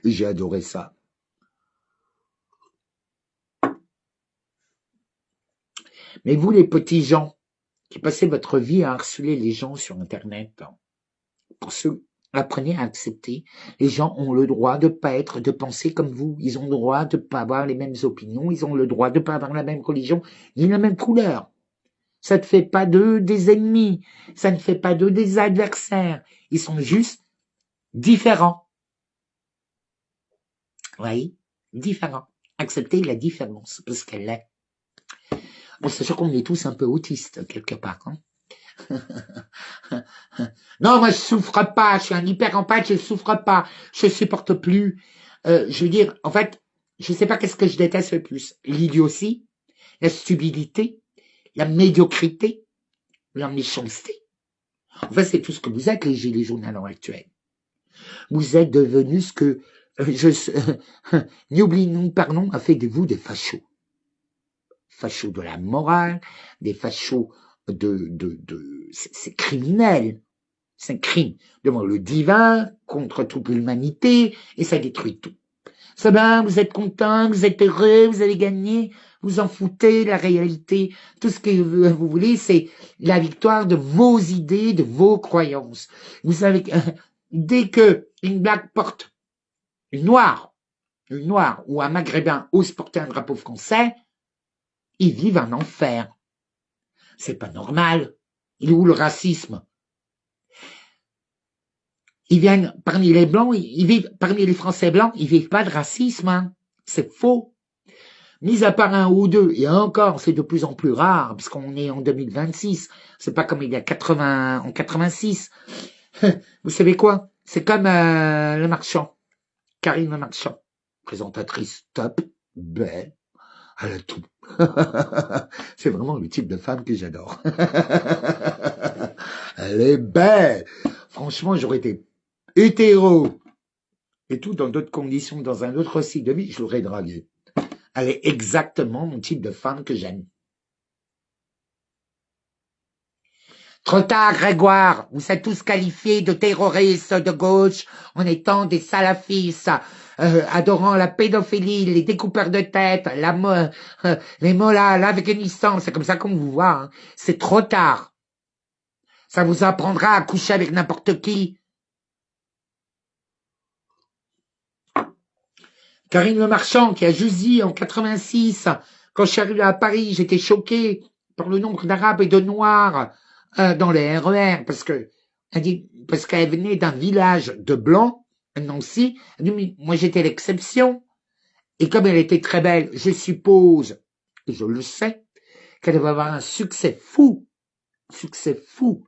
Speaker 1: J'ai adoré ça. Mais vous, les petits gens, qui passez votre vie à harceler les gens sur Internet, pour ceux, apprenez à accepter. Les gens ont le droit de pas être, de penser comme vous. Ils ont le droit de pas avoir les mêmes opinions. Ils ont le droit de pas avoir la même religion, ni la même couleur. Ça ne fait pas d'eux des ennemis. Ça ne fait pas d'eux des adversaires. Ils sont juste différents. Oui, différents. Acceptez la différence, parce qu'elle l'est. Bon, sachant qu'on est tous un peu autistes, quelque part. Hein. Non, moi je souffre pas, je suis un hyper empathe, je souffre pas, je supporte plus. Je veux dire, en fait, je sais pas qu'est-ce que je déteste le plus. L'idiotie, la stupidité, la médiocrité, la méchanceté. En fait, c'est tout ce que vous êtes, les gilets jaunes à l'heure actuelle. Vous êtes devenus ce que N'oublions pardon, a fait de vous des fachos. Fachos de la morale, des fachos c'est criminel. C'est un crime devant le divin, contre toute l'humanité, et ça détruit tout. Ça va, vous êtes content, vous êtes heureux, vous allez gagner, vous en foutez, la réalité, tout ce que vous voulez, c'est la victoire de vos idées, de vos croyances. Vous savez, dès que une black porte, une noire ou un maghrébin ose porter un drapeau français, ils vivent un enfer. C'est pas normal. Il est où le racisme? Ils viennent parmi les blancs, ils vivent parmi les Français blancs, ils vivent pas de racisme, hein. C'est faux. Mis à part un ou deux, et encore, c'est de plus en plus rare, parce qu'on est en 2026. C'est pas comme il y a 80, en 86. Vous savez quoi? C'est comme le marchand, Karine Le Marchand, présentatrice top, belle, elle a tout. C'est vraiment le type de femme que j'adore. Elle est belle. Franchement, j'aurais été hétéro et tout dans d'autres conditions, dans un autre style de vie, je l'aurais draguée. Elle est exactement mon type de femme que j'aime. Trop tard, Grégoire. Vous êtes tous qualifiés de terroristes de gauche en étant des salafistes, adorant la pédophilie, les découpeurs de tête, les mollahs, l'Afghanistan. C'est comme ça qu'on vous voit. Hein. C'est trop tard. Ça vous apprendra à coucher avec n'importe qui. Karine Le Marchand, qui a juste dit en 86, quand je suis arrivé à Paris, j'étais choqué par le nombre d'Arabes et de Noirs dans les RER, parce qu'elle venait d'un village de Blancs, Nancy. Elle dit, moi j'étais l'exception. Et comme elle était très belle, je suppose, et je le sais, qu'elle va avoir un succès fou. Succès fou.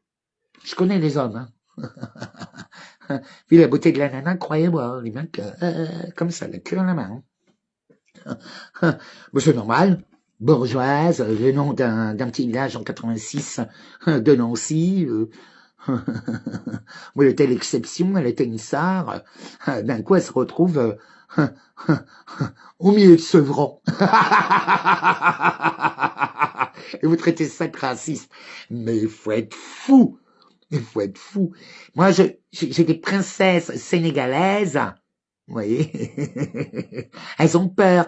Speaker 1: Je connais les hommes, hein. Vu la beauté de la nana, croyez-moi, les mecs, comme ça, la queue à la main. Mais c'est normal. Bourgeoise, le nom d'un petit village en 86 de Nancy. Elle était l'exception, elle était une star. D'un coup, elle se retrouve au milieu de Sevran. Et vous traitez ça de raciste. Mais il faut être fou. Il faut être fou. Moi, j'ai des princesses sénégalaises. Vous voyez, elles ont peur.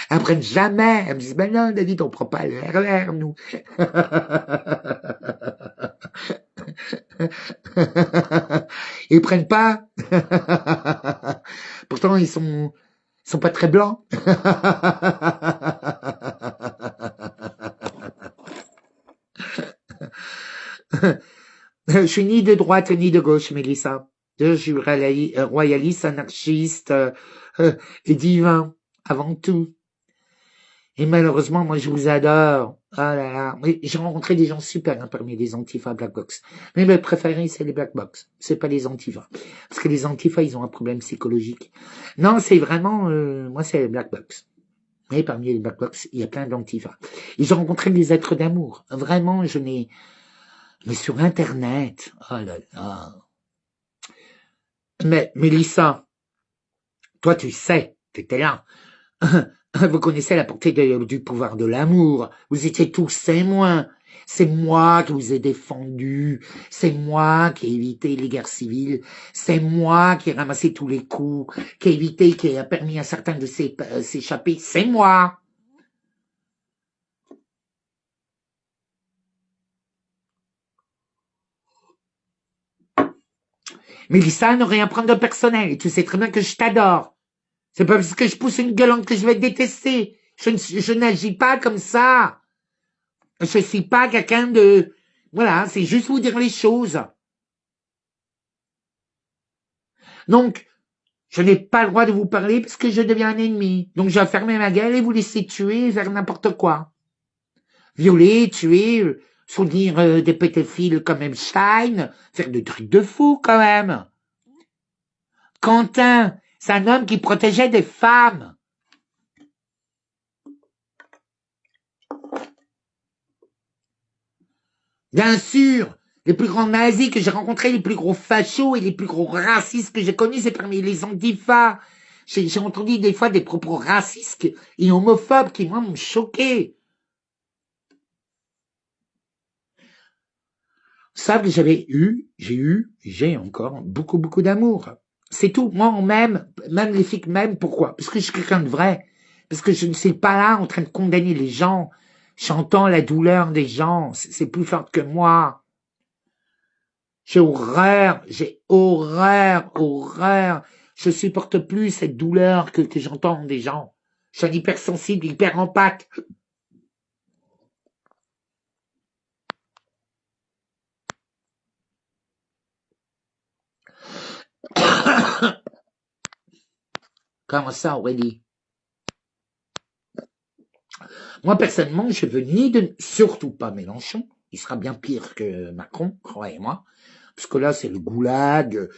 Speaker 1: Elles prennent jamais. Elles me disent, ben non, David, on prend pas le RER, nous. Ils prennent pas. Pourtant, ils sont pas très blancs. Je suis ni de droite ni de gauche, Mélissa. Je suis royaliste, anarchiste et divin, avant tout. Et malheureusement, moi, je vous adore. Ah là là. J'ai rencontré des gens super parmi les Antifa Black Box. Mais mes préférés, c'est les Black Box. C'est pas les Antifa. Parce que les Antifa, ils ont un problème psychologique. Non, c'est vraiment, moi, c'est les Black Box. Mais parmi les Black Box, il y a plein d'Antifa. Et j'ai rencontré des êtres d'amour. Vraiment, mais sur Internet. Oh là là. Mais, Mélissa, toi, tu sais, t'étais là. Vous connaissez la portée du pouvoir de l'amour. Vous étiez tous témoins. C'est moi qui vous ai défendu. C'est moi qui ai évité les guerres civiles. C'est moi qui ai ramassé tous les coups, qui a permis à certains de s'échapper. C'est moi. Mélissa, ne rien prendre de personnel. Et tu sais très bien que je t'adore. C'est pas parce que je pousse une gueulante que je vais te détester. Je n'agis pas comme ça. Je suis pas quelqu'un de... Voilà, c'est juste vous dire les choses. Donc, je n'ai pas le droit de vous parler parce que je deviens un ennemi. Donc, je vais fermer ma gueule et vous laisser tuer vers n'importe quoi. Violer, tuer, soutenir des pédophiles comme Epstein, faire des trucs de fou quand même. Quentin, c'est un homme qui protégeait des femmes. Bien sûr, les plus grands nazis que j'ai rencontrés, les plus gros fachos et les plus gros racistes que j'ai connus, c'est parmi les Antifa. J'ai entendu des fois des propos racistes et homophobes qui, moi, m'ont choqué. Savent que j'ai encore beaucoup d'amour. C'est tout. Moi, on m'aime, même les filles m'aiment. Pourquoi? Parce que je suis quelqu'un de vrai. Parce que je ne suis pas là en train de condamner les gens, chantant la douleur des gens. C'est plus fort que moi. J'ai horreur. Je supporte plus cette douleur que j'entends des gens. Je suis un hypersensible, hyper empathe. Comment ça, Aurélie? Moi, personnellement, je veux surtout pas Mélenchon. Il sera bien pire que Macron, croyez-moi. Parce que là, c'est le goulag.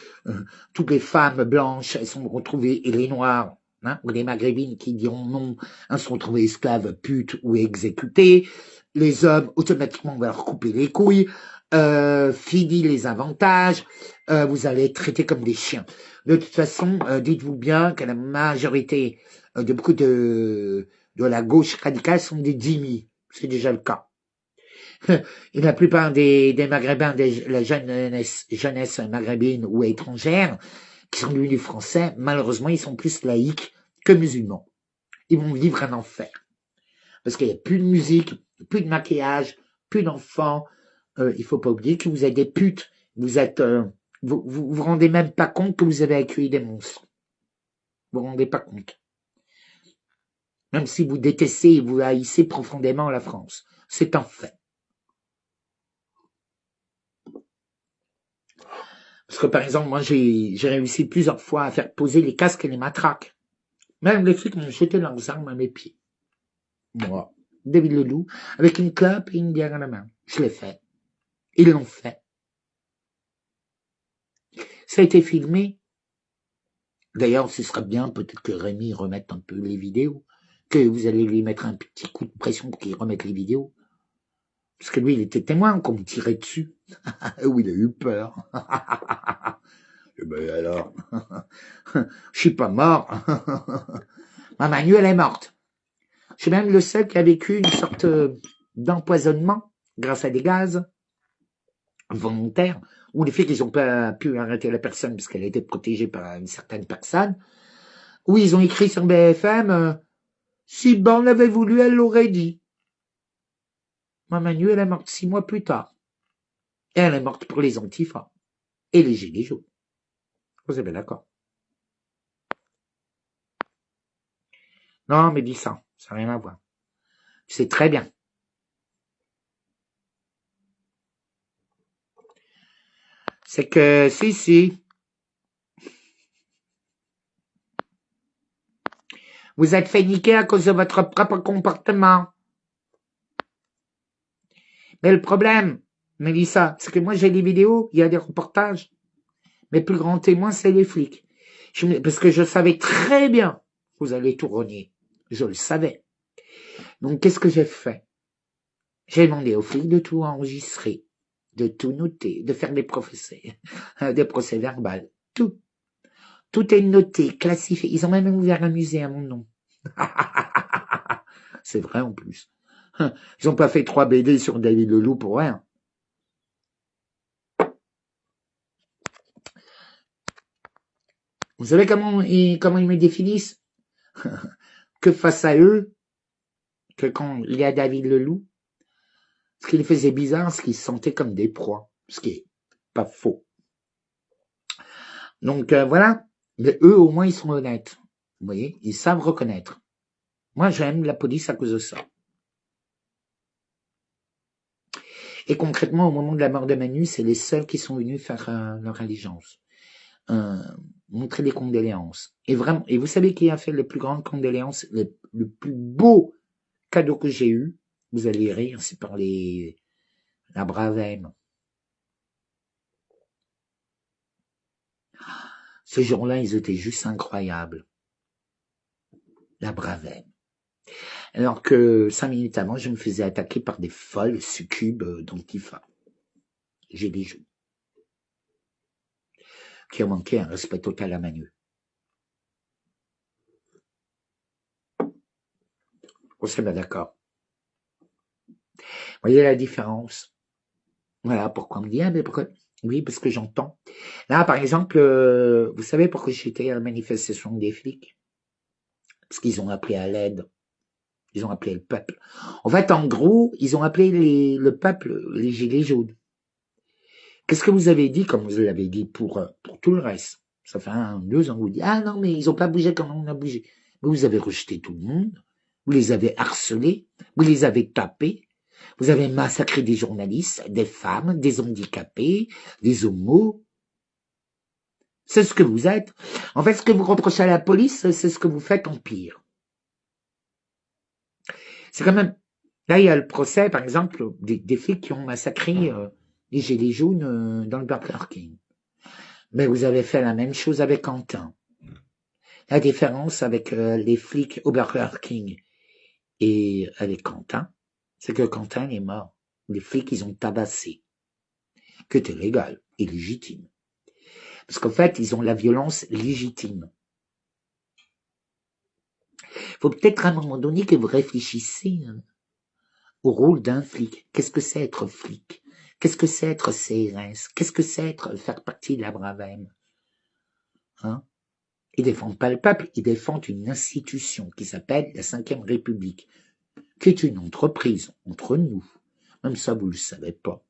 Speaker 1: Toutes les femmes blanches, elles sont retrouvées, et les noires, ou les maghrébines qui diront non, elles sont retrouvées esclaves, putes ou exécutées. Les hommes, automatiquement, on va leur couper les couilles. Fini les avantages. Vous allez être traités comme des chiens. De toute façon, dites-vous bien que la majorité de beaucoup de la gauche radicale sont des dhimmis. C'est déjà le cas. Et la plupart des Maghrébins, la jeunesse maghrébine ou étrangère, qui sont devenus français, malheureusement, ils sont plus laïcs que musulmans. Ils vont vivre un enfer. Parce qu'il n'y a plus de musique, plus de maquillage, plus d'enfants. Il faut pas oublier que vous êtes des putes. Vous êtes, vous rendez même pas compte que vous avez accueilli des monstres. Vous vous rendez pas compte. Même si vous détestez et vous haïssez profondément la France. C'est un fait. Parce que par exemple, moi j'ai réussi plusieurs fois à faire poser les casques et les matraques. Même les flics m'ont jeté leurs armes à mes pieds. Moi, David Leloup, avec une clope et une bière à la main. Je l'ai fait. Ils l'ont fait. Ça a été filmé. D'ailleurs, ce serait bien peut-être que Rémi remette un peu les vidéos, que vous allez lui mettre un petit coup de pression pour qu'il remette les vidéos. Parce que lui, il était témoin qu'on me tirait dessus. Où il a eu peur. Et ben alors, je suis pas mort. Ma Manu, elle est morte. Je suis même le seul qui a vécu une sorte d'empoisonnement grâce à des gaz volontaires, ou les faits qu'ils n'ont pas pu arrêter la personne parce qu'elle était protégée par une certaine personne, où ils ont écrit sur BFM si Borne avait voulu, elle l'aurait dit. Ma Manu, elle est morte 6 mois plus tard. Et elle est morte pour les antifas et les gilets jaunes. Vous êtes bien d'accord? Non, mais dis ça n'a rien à voir. Tu sais très bien. C'est que, si, vous êtes fait niquer à cause de votre propre comportement. Mais le problème, Mélissa, c'est que moi j'ai des vidéos, il y a des reportages. Mes plus grands témoins, c'est les flics. Parce que je savais très bien, vous allez tout renier. Je le savais. Donc, qu'est-ce que j'ai fait? J'ai demandé aux flics de tout enregistrer, de tout noter, de faire des procès verbales. Tout. Tout est noté, classifié. Ils ont même ouvert un musée à mon nom. C'est vrai en plus. Ils n'ont pas fait 3 BD sur David Leloup pour rien. Vous savez comment ils me définissent? Que face à eux, que quand il y a David Leloup, ce qui les faisait bizarre, c'est qu'ils se sentaient comme des proies. Ce qui est pas faux. Donc voilà. Mais eux, au moins, ils sont honnêtes. Vous voyez, ils savent reconnaître. Moi, j'aime la police à cause de ça. Et concrètement, au moment de la mort de Manu, c'est les seuls qui sont venus faire leur allégeance. Montrer des condoléances. Et vraiment, et vous savez qui a fait les plus grandes condoléances, le plus beau cadeau que j'ai eu, vous allez rire, c'est par la Bravem. Ce jour-là, ils étaient juste incroyables. La Bravem. Alors que 5 minutes avant, je me faisais attaquer par des folles succubes d'Antifa. J'ai des joues. Qui ont manqué un respect total à Manu. On s'est bien d'accord. Vous voyez la différence? Voilà pourquoi on me dit, ah, mais pourquoi? Oui, parce que j'entends. Là, par exemple, vous savez pourquoi j'étais à la manifestation des flics? Parce qu'ils ont appelé à l'aide. Ils ont appelé le peuple. En fait, en gros, ils ont appelé le peuple les gilets jaunes. Qu'est-ce que vous avez dit, comme vous l'avez dit pour tout le reste? Ça fait 2 ans, vous dites, ah non, mais ils n'ont pas bougé comme on a bougé. Mais vous avez rejeté tout le monde. Vous les avez harcelés. Vous les avez tapés. Vous avez massacré des journalistes, des femmes, des handicapés, des homos. C'est ce que vous êtes. En fait, ce que vous reprochez à la police, c'est ce que vous faites en pire. C'est quand même... Là, il y a le procès, par exemple, des flics qui ont massacré les Gilets jaunes dans le Burger King. Mais vous avez fait la même chose avec Quentin. La différence avec les flics au Burger King et avec Quentin, c'est que Quentin est mort. Les flics, ils ont tabassé. Que c'est légal et légitime. Parce qu'en fait, ils ont la violence légitime. Il faut peut-être à un moment donné que vous réfléchissiez au rôle d'un flic. Qu'est-ce que c'est être flic? Qu'est-ce que c'est être CRS? Qu'est-ce que c'est être faire partie de la Bravem? Hein? Ils défendent pas le peuple, ils défendent une institution qui s'appelle la Cinquième République, qui est une entreprise entre nous. Même ça, vous le savez pas.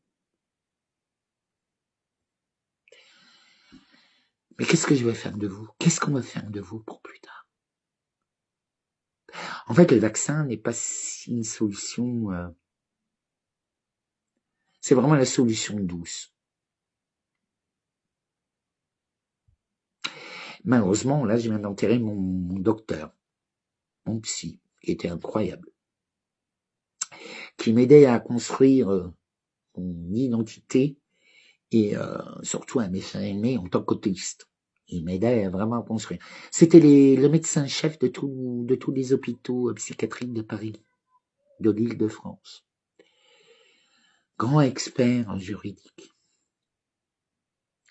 Speaker 1: Mais qu'est-ce que je vais faire de vous? Qu'est-ce qu'on va faire de vous pour plus tard? En fait, le vaccin n'est pas une solution... c'est vraiment la solution douce. Malheureusement, là, je viens d'enterrer mon docteur, mon psy, qui était incroyable, qui m'aidait à construire mon identité et surtout à m'aimer en tant qu'autiste. Il m'aidait vraiment à construire. C'était le médecin-chef de tous les hôpitaux psychiatriques de Paris, de l'Île-de-France. Grand expert en juridique.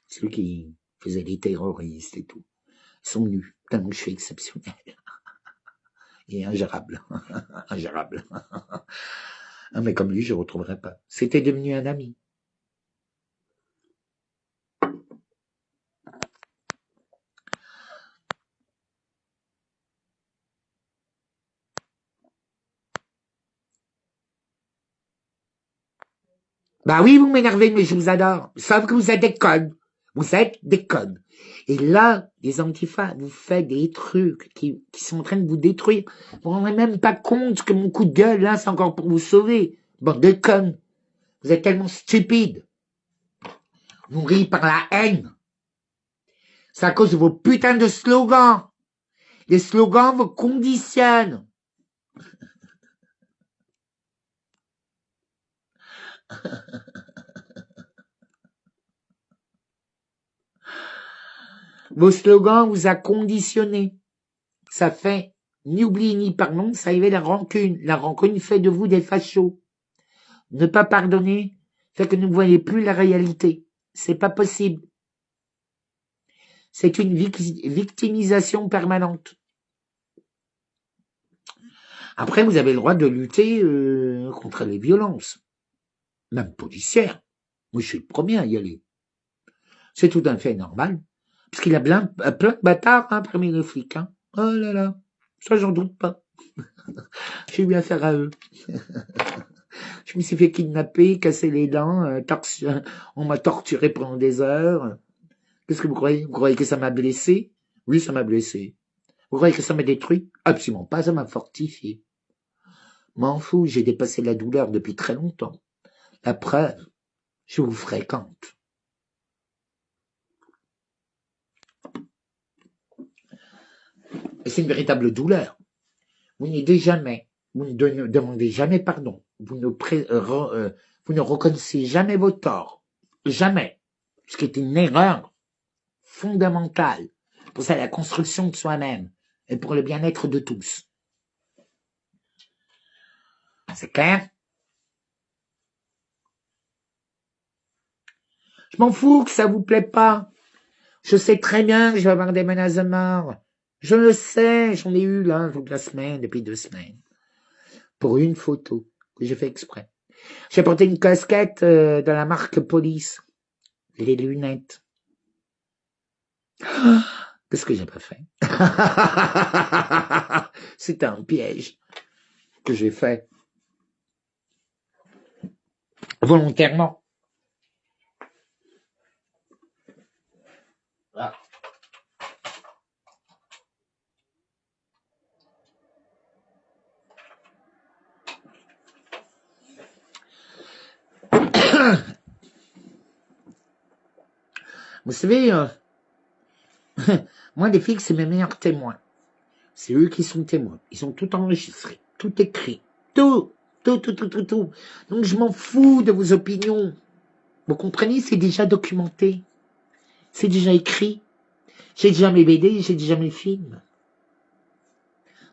Speaker 1: Celui qui faisait les terroristes et tout. Ils sont venus, tellement que je suis exceptionnel. Et ingérable. Ingérable. Mais comme lui, je ne retrouverai pas. C'était devenu un ami. Bah oui, vous m'énervez, mais je vous adore. Sauf que vous êtes des connes. Vous êtes des connes. Et là, les antifas vous faites des trucs qui sont en train de vous détruire. Vous ne vous rendez même pas compte que mon coup de gueule, là, c'est encore pour vous sauver. Bande de connes. Vous êtes tellement stupides. Nourris par la haine. C'est à cause de vos putains de slogans. Les slogans vous conditionnent. Vos slogans vous a conditionné. Ça fait ni oubli ni pardon, ça éveille la rancune. La rancune fait de vous des fachos. Ne pas pardonner fait que vous ne voyez plus la réalité. C'est pas possible. C'est une victimisation permanente. Après, vous avez le droit de lutter contre les violences, même policières. Moi, je suis le premier à y aller. C'est tout à fait normal. Parce qu'il y a plein de bâtards parmi les flics. Hein. Oh là là, ça j'en doute pas. J'ai eu affaire à eux. Je me suis fait kidnapper, casser les dents, on m'a torturé pendant des heures. Qu'est-ce que vous croyez? Vous croyez que ça m'a blessé? Oui, ça m'a blessé. Vous croyez que ça m'a détruit? Absolument pas, ça m'a fortifié. M'en fous, j'ai dépassé la douleur depuis très longtemps. La preuve, je vous fréquente. Et c'est une véritable douleur. Vous n'aidez jamais. Vous ne demandez jamais pardon. Vous ne reconnaissez jamais vos torts. Jamais. Ce qui est une erreur fondamentale pour la construction de soi-même et pour le bien-être de tous. C'est clair? Je m'en fous que ça vous plaît pas. Je sais très bien que je vais avoir des menaces de mort. Je le sais, j'en ai eu là toute la semaine, depuis 2 semaines. Pour une photo que j'ai fait exprès. J'ai porté une casquette de la marque Police. Les lunettes. Qu'est-ce que j'ai pas fait? C'était un piège que j'ai fait. Volontairement. Voilà. Vous savez, Moi, les flics, c'est mes meilleurs témoins. C'est eux qui sont témoins. Ils ont tout enregistré, tout écrit, tout. Donc, je m'en fous de vos opinions. Vous comprenez, c'est déjà documenté. C'est déjà écrit. J'ai déjà mes BD, j'ai déjà mes films.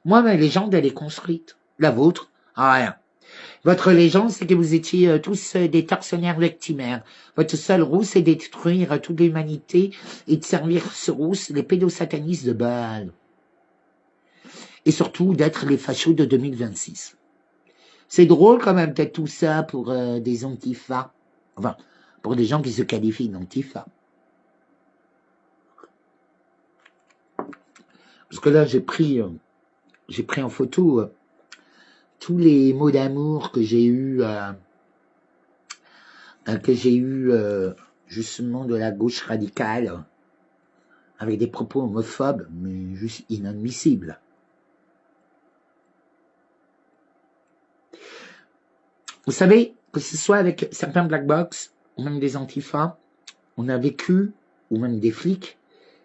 Speaker 1: Moi, ma légende, elle est construite. La vôtre, rien. Votre légende, c'est que vous étiez tous des tortionnaires victimaires. Votre seul rôle, c'est de détruire toute l'humanité et de servir ce rôle, les pédosatanistes de Baal. Et surtout, d'être les fachos de 2026. C'est drôle quand même, peut-être tout ça pour des antifas. Enfin, pour des gens qui se qualifient d'antifas. Parce que là, j'ai pris en photo tous les mots d'amour que j'ai eu justement de la gauche radicale, avec des propos homophobes, mais juste inadmissibles. Vous savez, que ce soit avec certains black box, ou même des antifas, on a vécu, ou même des flics,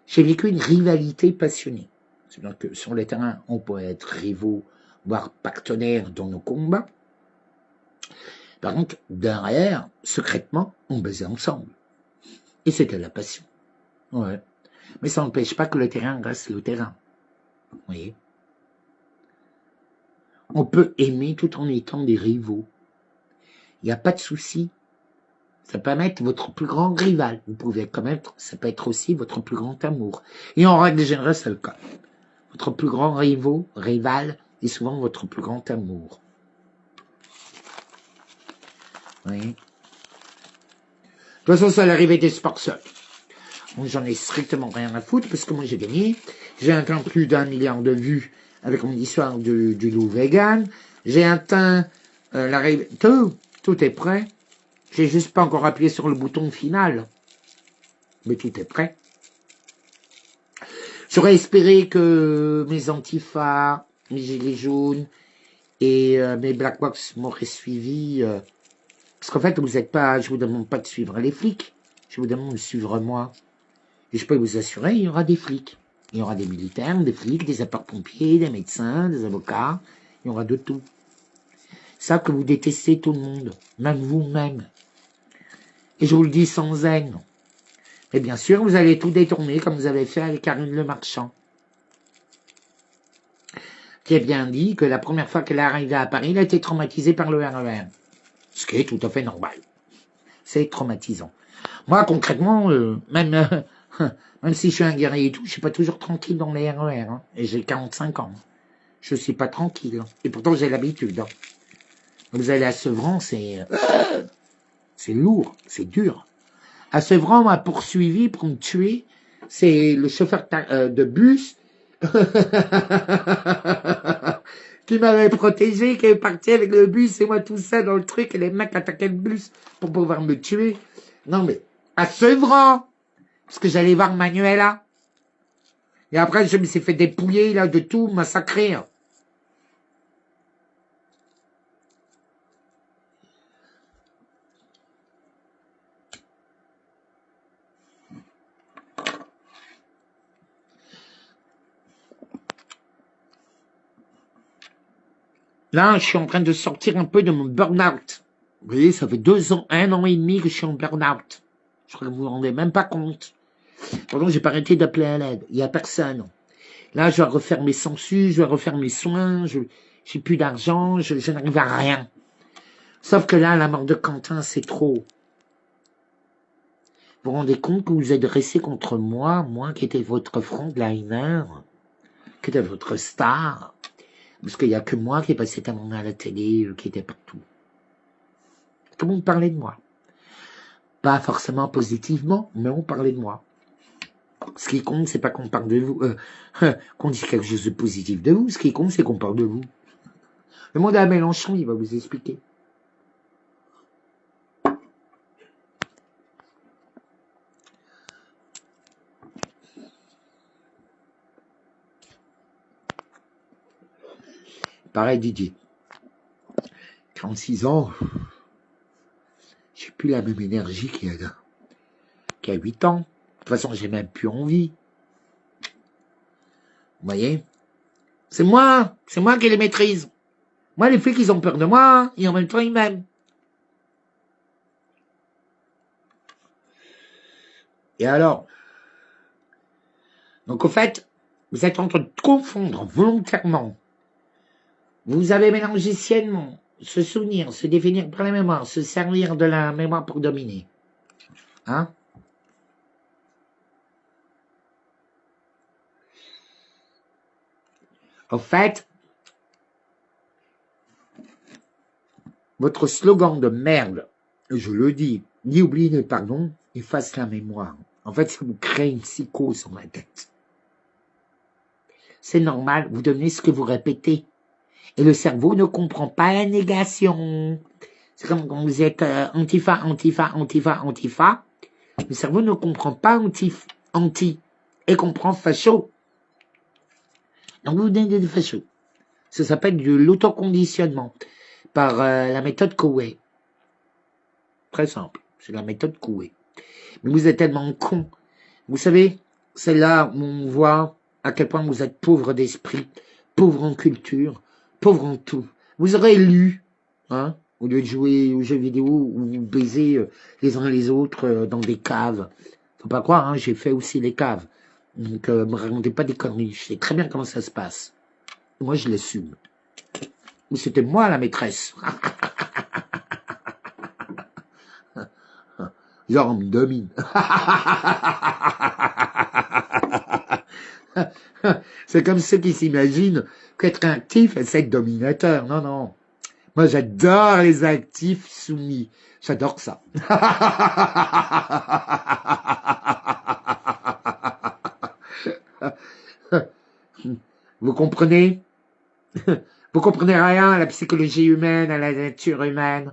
Speaker 1: j'ai vécu une rivalité passionnée. C'est-à-dire que sur le terrain, on peut être rivaux, voire partenaires dans nos combats. Par contre, derrière, secrètement, on baisait ensemble. Et c'était la passion. Ouais. Mais ça n'empêche pas que le terrain reste le terrain. Vous voyez ? On peut aimer tout en étant des rivaux. Il n'y a pas de souci. Ça peut être votre plus grand rival. Vous pouvez quand même, ça peut être aussi votre plus grand amour. Et en règle générale, c'est le cas. Votre plus grand rival est souvent votre plus grand amour. Oui. De toute façon, c'est l'arrivée des sports seuls. Donc, j'en ai strictement rien à foutre parce que moi, j'ai gagné. J'ai atteint plus d'1 milliard de vues avec mon histoire du loup vegan. J'ai atteint l'arrivée. Tout est prêt. J'ai juste pas encore appuyé sur le bouton final. Mais tout est prêt. J'aurais espéré que mes antifas, mes gilets jaunes et mes black box m'auraient suivi. Parce qu'en fait, je vous demande pas de suivre les flics. Je vous demande de suivre moi. Et je peux vous assurer, il y aura des flics. Il y aura des militaires, des flics, des sapeurs-pompiers, des médecins, des avocats. Il y aura de tout. Ça que vous détestez tout le monde, même vous-même. Et je vous le dis sans haine. Et bien sûr, vous allez tout détourner comme vous avez fait avec Karine Le Marchand, qui a bien dit que la première fois qu'elle est arrivée à Paris, elle a été traumatisée par le RER. Ce qui est tout à fait normal. C'est traumatisant. Moi, concrètement, même si je suis un guerrier et tout, je suis pas toujours tranquille dans les RER. Hein, et j'ai 45 ans. Je suis pas tranquille. Hein, et pourtant, j'ai l'habitude. Hein. Vous allez à Sevran, c'est lourd, c'est dur. À Sevran, on m'a poursuivi pour me tuer. C'est le chauffeur de bus qui m'avait protégé, qui est parti avec le bus et moi tout seul dans le truc et les mecs attaquaient le bus pour pouvoir me tuer. Non mais, à Sevran, parce que j'allais voir Manuela. Et après, je me suis fait dépouiller là de tout, massacrer. Là, je suis en train de sortir un peu de mon burn-out. Vous voyez, ça fait 2 ans, 1 an et demi que je suis en burn-out. Je crois que vous vous rendez même pas compte. Pardon, j'ai pas arrêté d'appeler à l'aide. Il y a personne. Là, je dois refaire mes sensus, je dois refaire mes soins, j'ai plus d'argent, je n'arrive à rien. Sauf que là, la mort de Quentin, c'est trop. Vous vous rendez compte que vous êtes dressé contre moi qui étais votre frontliner, qui était votre star, parce qu'il n'y a que moi qui est passé tellement à la télé, qui était partout. Tout le monde parlait de moi. Pas forcément positivement, mais on parlait de moi. Ce qui compte, c'est pas qu'on parle de vous, qu'on dise quelque chose de positif de vous. Ce qui compte, c'est qu'on parle de vous. Le monde à Mélenchon, il va vous expliquer. Pareil, Didier. 46 ans, j'ai plus la même énergie qu'il y a 8 ans. De toute façon, j'ai même plus envie. Vous voyez? C'est moi qui les maîtrise. Moi, les flics, ils ont peur de moi, et en même temps, ils m'aiment. Et alors? Donc, au fait, vous êtes en train de confondre volontairement. Vous avez mélangé sciemment se souvenir, se définir par la mémoire, se servir de la mémoire pour dominer. Hein? Au fait, votre slogan de merde, je le dis, ni oublier ni pardon, efface la mémoire. En fait, ça vous crée une psychose dans la tête. C'est normal, vous devenez ce que vous répétez. Et le cerveau ne comprend pas la négation. C'est comme quand vous êtes antifa. Le cerveau ne comprend pas anti et comprend facho. Donc vous devenez des fachos. Ça s'appelle de l'autoconditionnement par la méthode Coué. Très simple, c'est la méthode Coué. Mais vous êtes tellement con. Vous savez, c'est là où on voit à quel point vous êtes pauvre d'esprit, pauvre en culture, pauvre en tout. Vous aurez lu, hein, au lieu de jouer aux jeux vidéo ou baiser les uns les autres dans des caves. Faut pas croire, hein, j'ai fait aussi les caves. Donc, me racontez pas des conneries. Je sais très bien comment ça se passe. Moi, je l'assume. Mais c'était moi la maîtresse. Genre, on me domine. C'est comme ceux qui s'imaginent qu'être actif, c'est être dominateur. Non, non. Moi, j'adore les actifs soumis. J'adore ça. Vous comprenez? Vous comprenez rien à la psychologie humaine, à la nature humaine.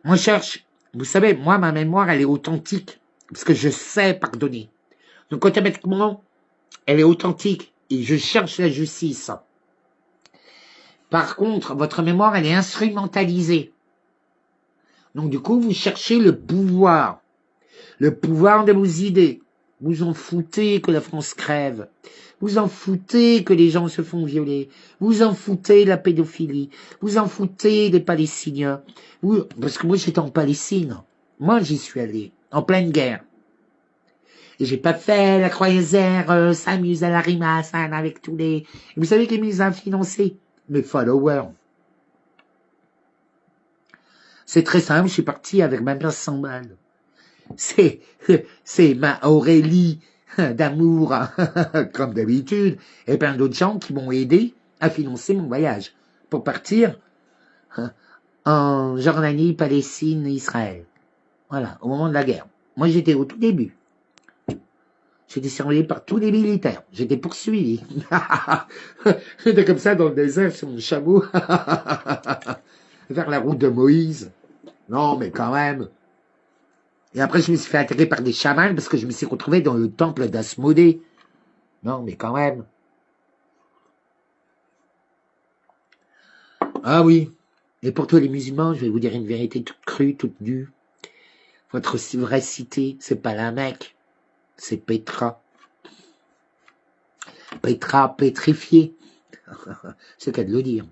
Speaker 1: Moi, je cherche. Vous savez, moi, ma mémoire, elle est authentique. Parce que je sais pardonner. Donc, automatiquement, elle est authentique. Et je cherche la justice. Par contre, votre mémoire, elle est instrumentalisée. Donc, du coup, vous cherchez le pouvoir. Le pouvoir de vos idées. Vous en foutez que la France crève. Vous en foutez que les gens se font violer. Vous en foutez de la pédophilie. Vous en foutez des Palestiniens. Parce que moi, j'étais en Palestine. Moi, j'y suis allé. En pleine guerre. Et j'ai pas fait la croisière, s'amuse à la rimasse, hein, avec tous les... Et vous savez qui les a financés? Mes followers. C'est très simple, je suis parti avec ma place 100 balles. C'est ma Aurélie d'amour, comme d'habitude, et plein d'autres gens qui m'ont aidé à financer mon voyage pour partir en Jordanie, Palestine, Israël. Voilà, au moment de la guerre. Moi, j'étais au tout début. J'étais surveillé par tous les militaires. J'étais poursuivi. J'étais comme ça dans le désert sur mon chameau. Vers la route de Moïse. Non, mais quand même. Et après, je me suis fait attaquer par des chamans parce que je me suis retrouvé dans le temple d'Asmodée. Non, mais quand même. Ah oui. Et pour tous les musulmans, je vais vous dire une vérité toute crue, toute nue. Votre vraie cité, c'est pas la Mecque. C'est Petra. Petra pétrifiée. C'est le cas de le dire.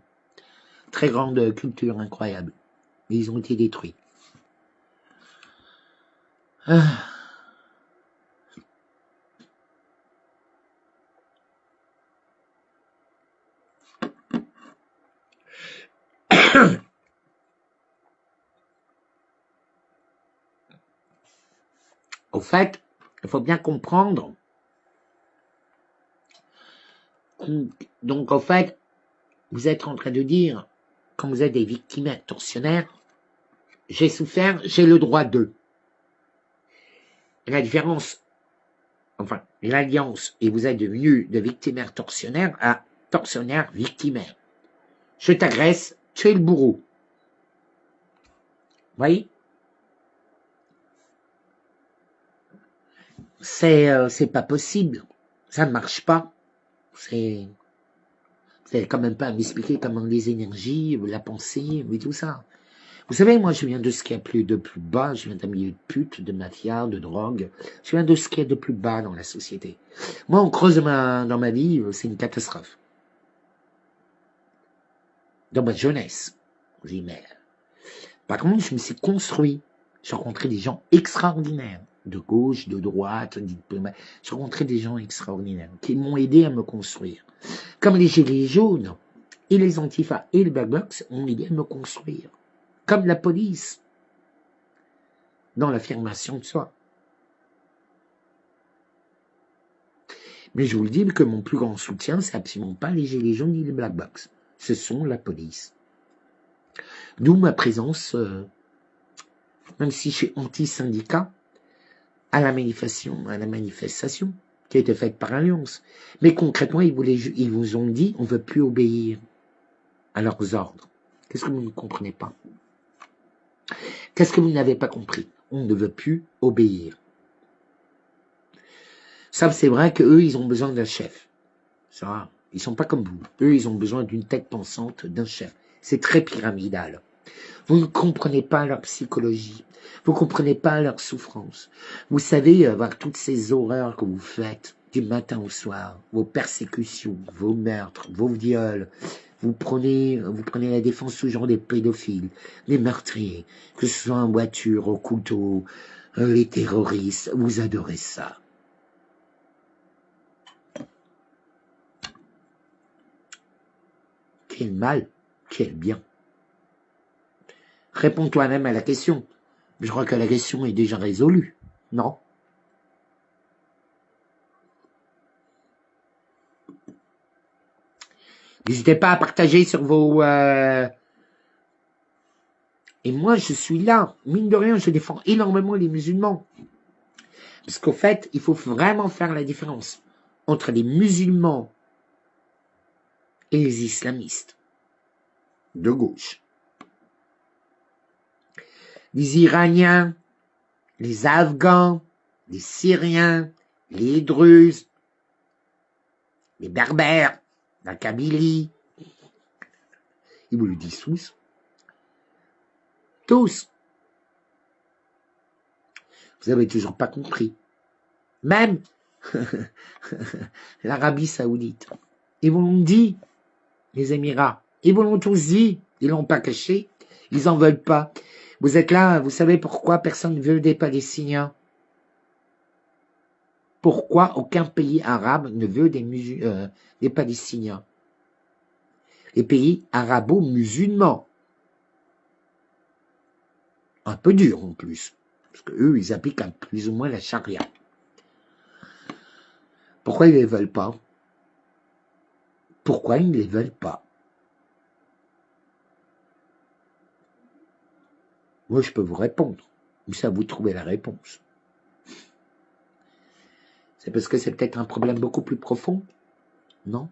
Speaker 1: Très grande culture, incroyable. Mais ils ont été détruits. Ah. Au fait, il faut bien comprendre. Donc, au fait, vous êtes en train de dire, quand vous êtes des victimes tortionnaires, j'ai souffert, j'ai le droit d'eux. La différence, enfin, l'alliance, et vous êtes devenu de victimaire tortionnaire à tortionnaire victimaire. Je t'agresse, tu es le bourreau. Vous voyez? C'est pas possible. Ça ne marche pas. C'est quand même pas à m'expliquer comment les énergies, la pensée, et tout ça. Vous savez, moi, je viens de ce qu'il y a de plus bas. Je viens d'un milieu de pute, de mafia, de drogue. Je viens de ce qu'il y a de plus bas dans la société. Moi, on creuse dans ma vie, c'est une catastrophe. Dans ma jeunesse, j'imagine. Par contre, je me suis construit. J'ai rencontré des gens extraordinaires, de gauche, de droite, j'ai rencontré des gens extraordinaires qui m'ont aidé à me construire. Comme les Gilets jaunes, et les Antifa et les Black Blocs ont aidé à me construire. Comme la police, dans l'affirmation de soi. Mais je vous le dis que mon plus grand soutien, c'est absolument pas les Gilets jaunes ni les Black Blocs. Ce sont la police. D'où ma présence, même si je suis anti-syndicat, à la manifestation qui a été faite par Alliance. Mais concrètement, ils vous ont dit, on ne veut plus obéir à leurs ordres. Qu'est-ce que vous ne comprenez pas? Qu'est-ce que vous n'avez pas compris? On ne veut plus obéir. Ça, c'est vrai qu'eux, ils ont besoin d'un chef. Ça, ils sont pas comme vous. Eux, ils ont besoin d'une tête pensante, d'un chef. C'est très pyramidal. Vous ne comprenez pas leur psychologie. Vous ne comprenez pas leur souffrance. Vous savez, avoir toutes ces horreurs que vous faites du matin au soir, vos persécutions, vos meurtres, vos viols. Vous prenez la défense toujours des pédophiles, des meurtriers, que ce soit en voiture, au couteau, les terroristes. Vous adorez ça. Quel mal, quel bien. Réponds toi-même à la question. Je crois que la question est déjà résolue, non? N'hésitez pas à partager sur vos... Et moi, je suis là. Mine de rien, je défends énormément les musulmans. Parce qu'au fait, il faut vraiment faire la différence entre les musulmans et les islamistes de gauche. Les Iraniens, les Afghans, les Syriens, les Druzes, les Berbères, la Kabylie. Ils vous le disent tous. Tous. Vous avez toujours pas compris. Même l'Arabie Saoudite. Ils vous l'ont dit, les Émirats. Ils vous l'ont tous dit. Ils l'ont pas caché. Ils en veulent pas. Vous êtes là, vous savez pourquoi personne ne veut des Palestiniens? Pourquoi aucun pays arabe ne veut des Palestiniens? Les pays arabo-musulmans. Un peu dur en plus. Parce que eux, ils appliquent plus ou moins la charia. Pourquoi ils ne les veulent pas? Pourquoi ils ne les veulent pas? Moi, je peux vous répondre. Mais c'est à vous de trouver la réponse. C'est parce que c'est peut-être un problème beaucoup plus profond? Non?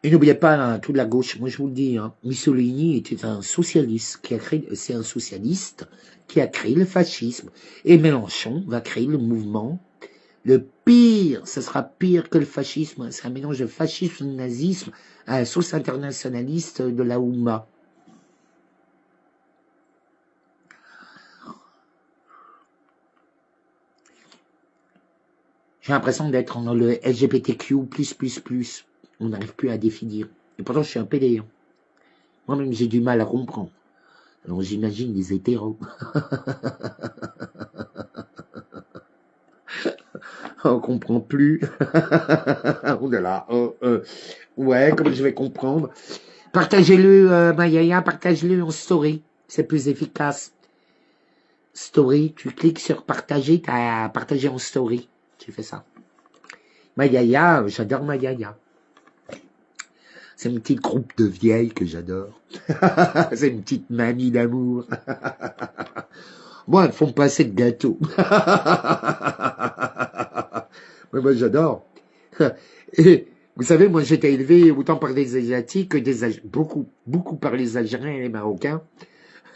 Speaker 1: Et n'oubliez pas, hein, toute la gauche, moi je vous le dis, hein, Mussolini était un socialiste c'est un socialiste qui a créé le fascisme. Et Mélenchon va créer le mouvement. Le pire, ce sera pire que le fascisme. C'est un mélange de fascisme et de nazisme à la sauce internationaliste de la Oumma. J'ai l'impression d'être dans le LGBTQ++. On n'arrive plus à définir. Et pourtant, je suis un PD. Hein. Moi-même, j'ai du mal à comprendre. Alors, j'imagine les hétéros. On comprend plus. Oh là là. Ouais, comment je vais comprendre? Partagez-le, Mayaya, partagez-le en story. C'est plus efficace. Story, tu cliques sur partager, t'as partagé en story. Tu fais ça. Mayaya, j'adore Mayaya. C'est une petite groupe de vieilles que j'adore. C'est une petite mamie d'amour. Moi, elles font pas assez de gâteaux. Mais moi, j'adore. Et vous savez, moi, j'étais élevé autant par des Asiatiques que beaucoup par les Algériens et les Marocains.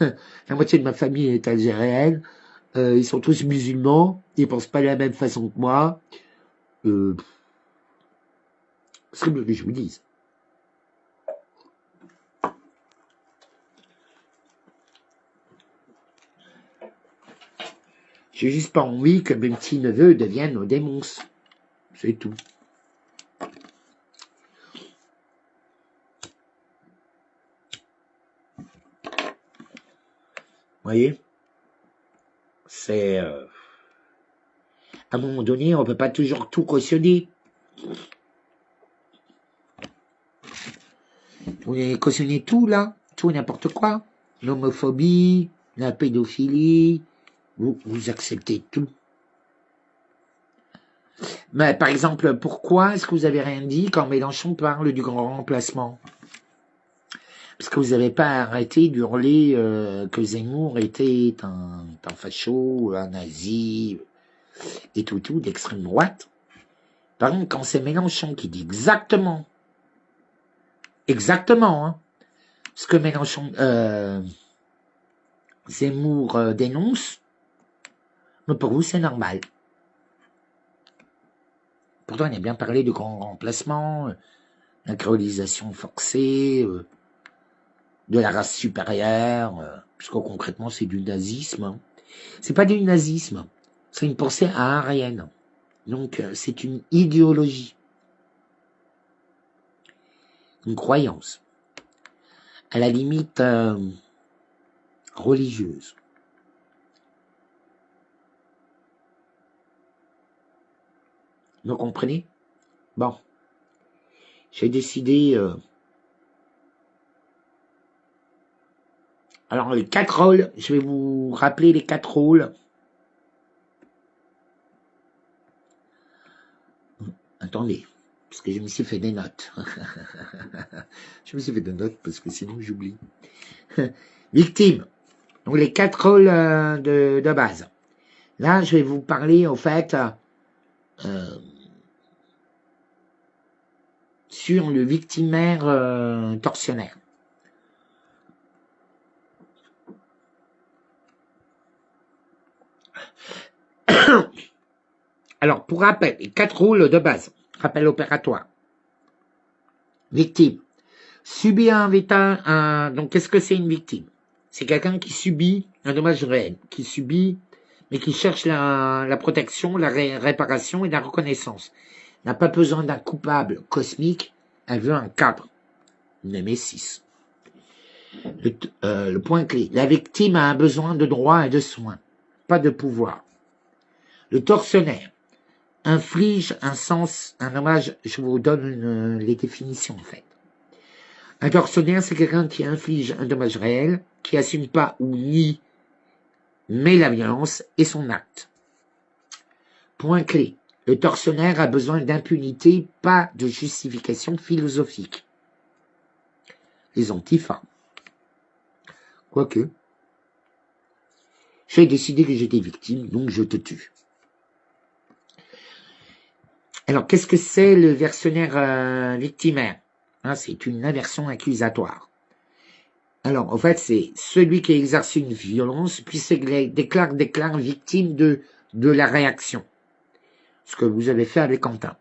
Speaker 1: La moitié de ma famille est algérienne. Ils sont tous musulmans. Ils pensent pas de la même façon que moi. C'est ce que je vous dise. J'ai juste pas envie que mes petits neveux deviennent des monstres. C'est tout. Vous voyez, c'est... à un moment donné, on ne peut pas toujours tout cautionner. Vous allez cautionner tout, là, tout et n'importe quoi. L'homophobie, la pédophilie, vous acceptez tout. Mais par exemple, pourquoi est-ce que vous avez rien dit quand Mélenchon parle du grand remplacement? Parce que vous n'avez pas arrêté d'hurler que Zemmour était un facho, un nazi, et tout d'extrême droite. Par contre, quand c'est Mélenchon qui dit exactement, hein, ce que Mélenchon, Zemmour dénonce, mais pour vous c'est normal. Pourtant, il a bien parlé de grand remplacement, la créolisation forcée, de la race supérieure, puisque concrètement c'est du nazisme. Hein. C'est pas du nazisme, c'est une pensée aryenne. Donc c'est une idéologie, une croyance, à la limite religieuse. Vous comprenez? Bon, j'ai décidé... Alors les 4 rôles, je vais vous rappeler les 4 rôles. Attendez, parce que je me suis fait des notes. Je me suis fait des notes parce que sinon j'oublie. Victime. Donc les 4 rôles de base. Là, je vais vous parler en fait sur le victimaire tortionnaire. Alors, pour rappel, les 4 rôles de base. Rappel opératoire. Victime. Subit donc qu'est-ce que c'est une victime? C'est quelqu'un qui subit un dommage réel, qui subit, mais qui cherche la protection, la réparation et la reconnaissance. N'a pas besoin d'un coupable cosmique, elle veut un cadre. Némésis. Le point clé. La victime a un besoin de droit et de soins, pas de pouvoir. Le tortionnaire inflige un dommage, je vous donne les définitions en fait. Un tortionnaire, c'est quelqu'un qui inflige un dommage réel, qui assume pas ou nie, mais la violence est son acte. Point clé. Le tortionnaire a besoin d'impunité, pas de justification philosophique. Les antifas. Quoique, j'ai décidé que j'étais victime, donc je te tue. Alors, qu'est-ce que c'est le versionnaire victimaire? C'est une inversion accusatoire. Alors, en fait, c'est celui qui exerce une violence, puis déclare victime de la réaction. Ce que vous avez fait avec Quentin.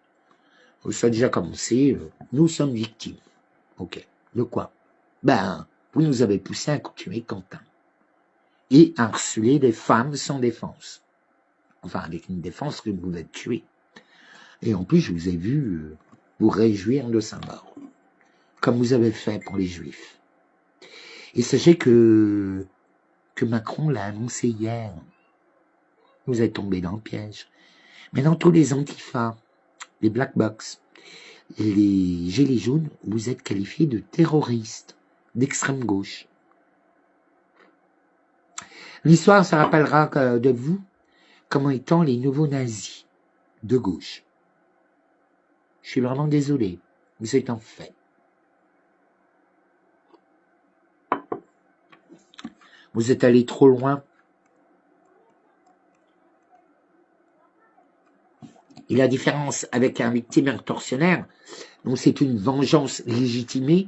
Speaker 1: Ça a déjà commencé, nous sommes victimes. Ok. De quoi? Vous nous avez poussé à tuer Quentin. Et à harceler des femmes sans défense. Enfin, avec une défense que vous êtes tué. Et en plus, je vous ai vu vous réjouir de sa mort. Comme vous avez fait pour les Juifs. Et sachez que Macron l'a annoncé hier. Vous êtes tombé dans le piège. Mais dans tous les antifas, les black box, les gilets jaunes, vous êtes qualifiés de terroristes, d'extrême gauche. L'histoire se rappellera de vous comme étant les nouveaux nazis de gauche. Je suis vraiment désolé, mais c'est un fait. Vous êtes allé trop loin. Et la différence avec un victime tortionnaire, donc c'est une vengeance légitimée,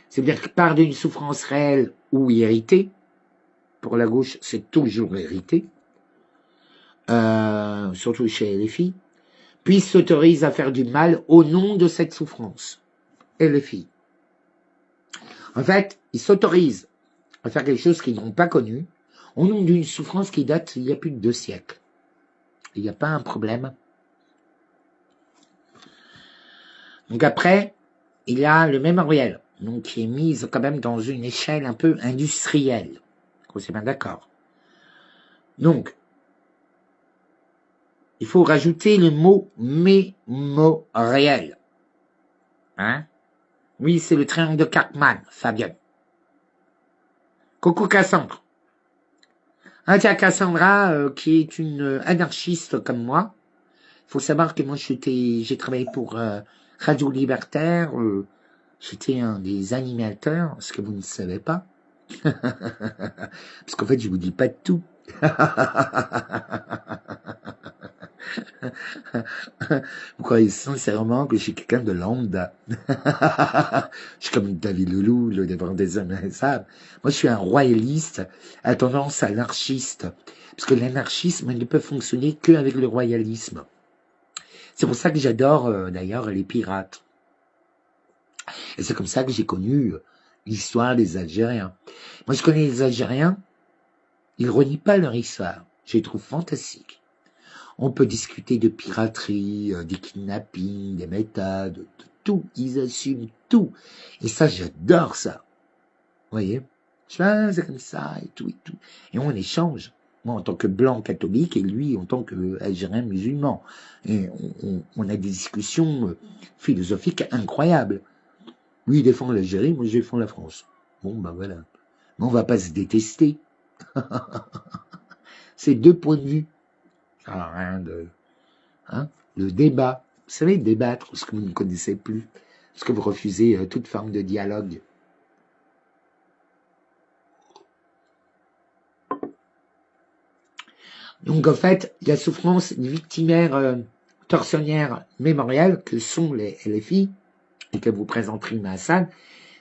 Speaker 1: c'est-à-dire qu'il part d'une souffrance réelle ou héritée. Pour la gauche, c'est toujours hérité, surtout chez les filles. puis s'autorisent à faire du mal au nom de cette souffrance. Et les filles. En fait, ils s'autorisent à faire quelque chose qu'ils n'ont pas connu, au nom d'une souffrance qui date il y a plus de 2 siècles. Il n'y a pas un problème. Donc après, il y a le mémorial, donc qui est mise quand même dans une échelle un peu industrielle. On est bien d'accord. Donc, il faut rajouter le mot mémorial. Hein? Oui, c'est le triangle de Karpman, Fabien. Coucou Cassandre. Tiens, Cassandra, qui est une anarchiste comme moi. Il faut savoir que moi, j'ai travaillé pour Radio Libertaire. J'étais un des animateurs, ce que vous ne savez pas. Parce qu'en fait, je vous dis pas de tout. Vous croyez sincèrement que je suis quelqu'un de lambda? Je suis comme David Leloup, le devant des hommes insables. Moi, je suis un royaliste à tendance anarchiste. Parce que l'anarchisme ne peut fonctionner qu'avec le royalisme. C'est pour ça que j'adore, d'ailleurs, les pirates. Et c'est comme ça que j'ai connu l'histoire des Algériens. Moi, je connais les Algériens, ils renient pas leur histoire. Je les trouve fantastiques. On peut discuter de piraterie, des kidnappings, des méthodes, de tout. Ils assument tout. Et ça, j'adore ça. Vous voyez? C'est comme ça, et tout, et tout. Et on échange. Moi, en tant que blanc catholique, et lui, en tant qu'Algérien musulman. Et on a des discussions philosophiques incroyables. Lui, il défend l'Algérie, moi, je défends la France. Bon, ben voilà. Mais on va pas se détester. C'est 2 points de vue. Alors, rien de... le débat. Vous savez, débattre, ce que vous ne connaissez plus. Parce que vous refusez toute forme de dialogue. Donc, en fait, la souffrance victimaire tortionnaire mémoriale que sont les LFI, et que vous présente Rima Hassan,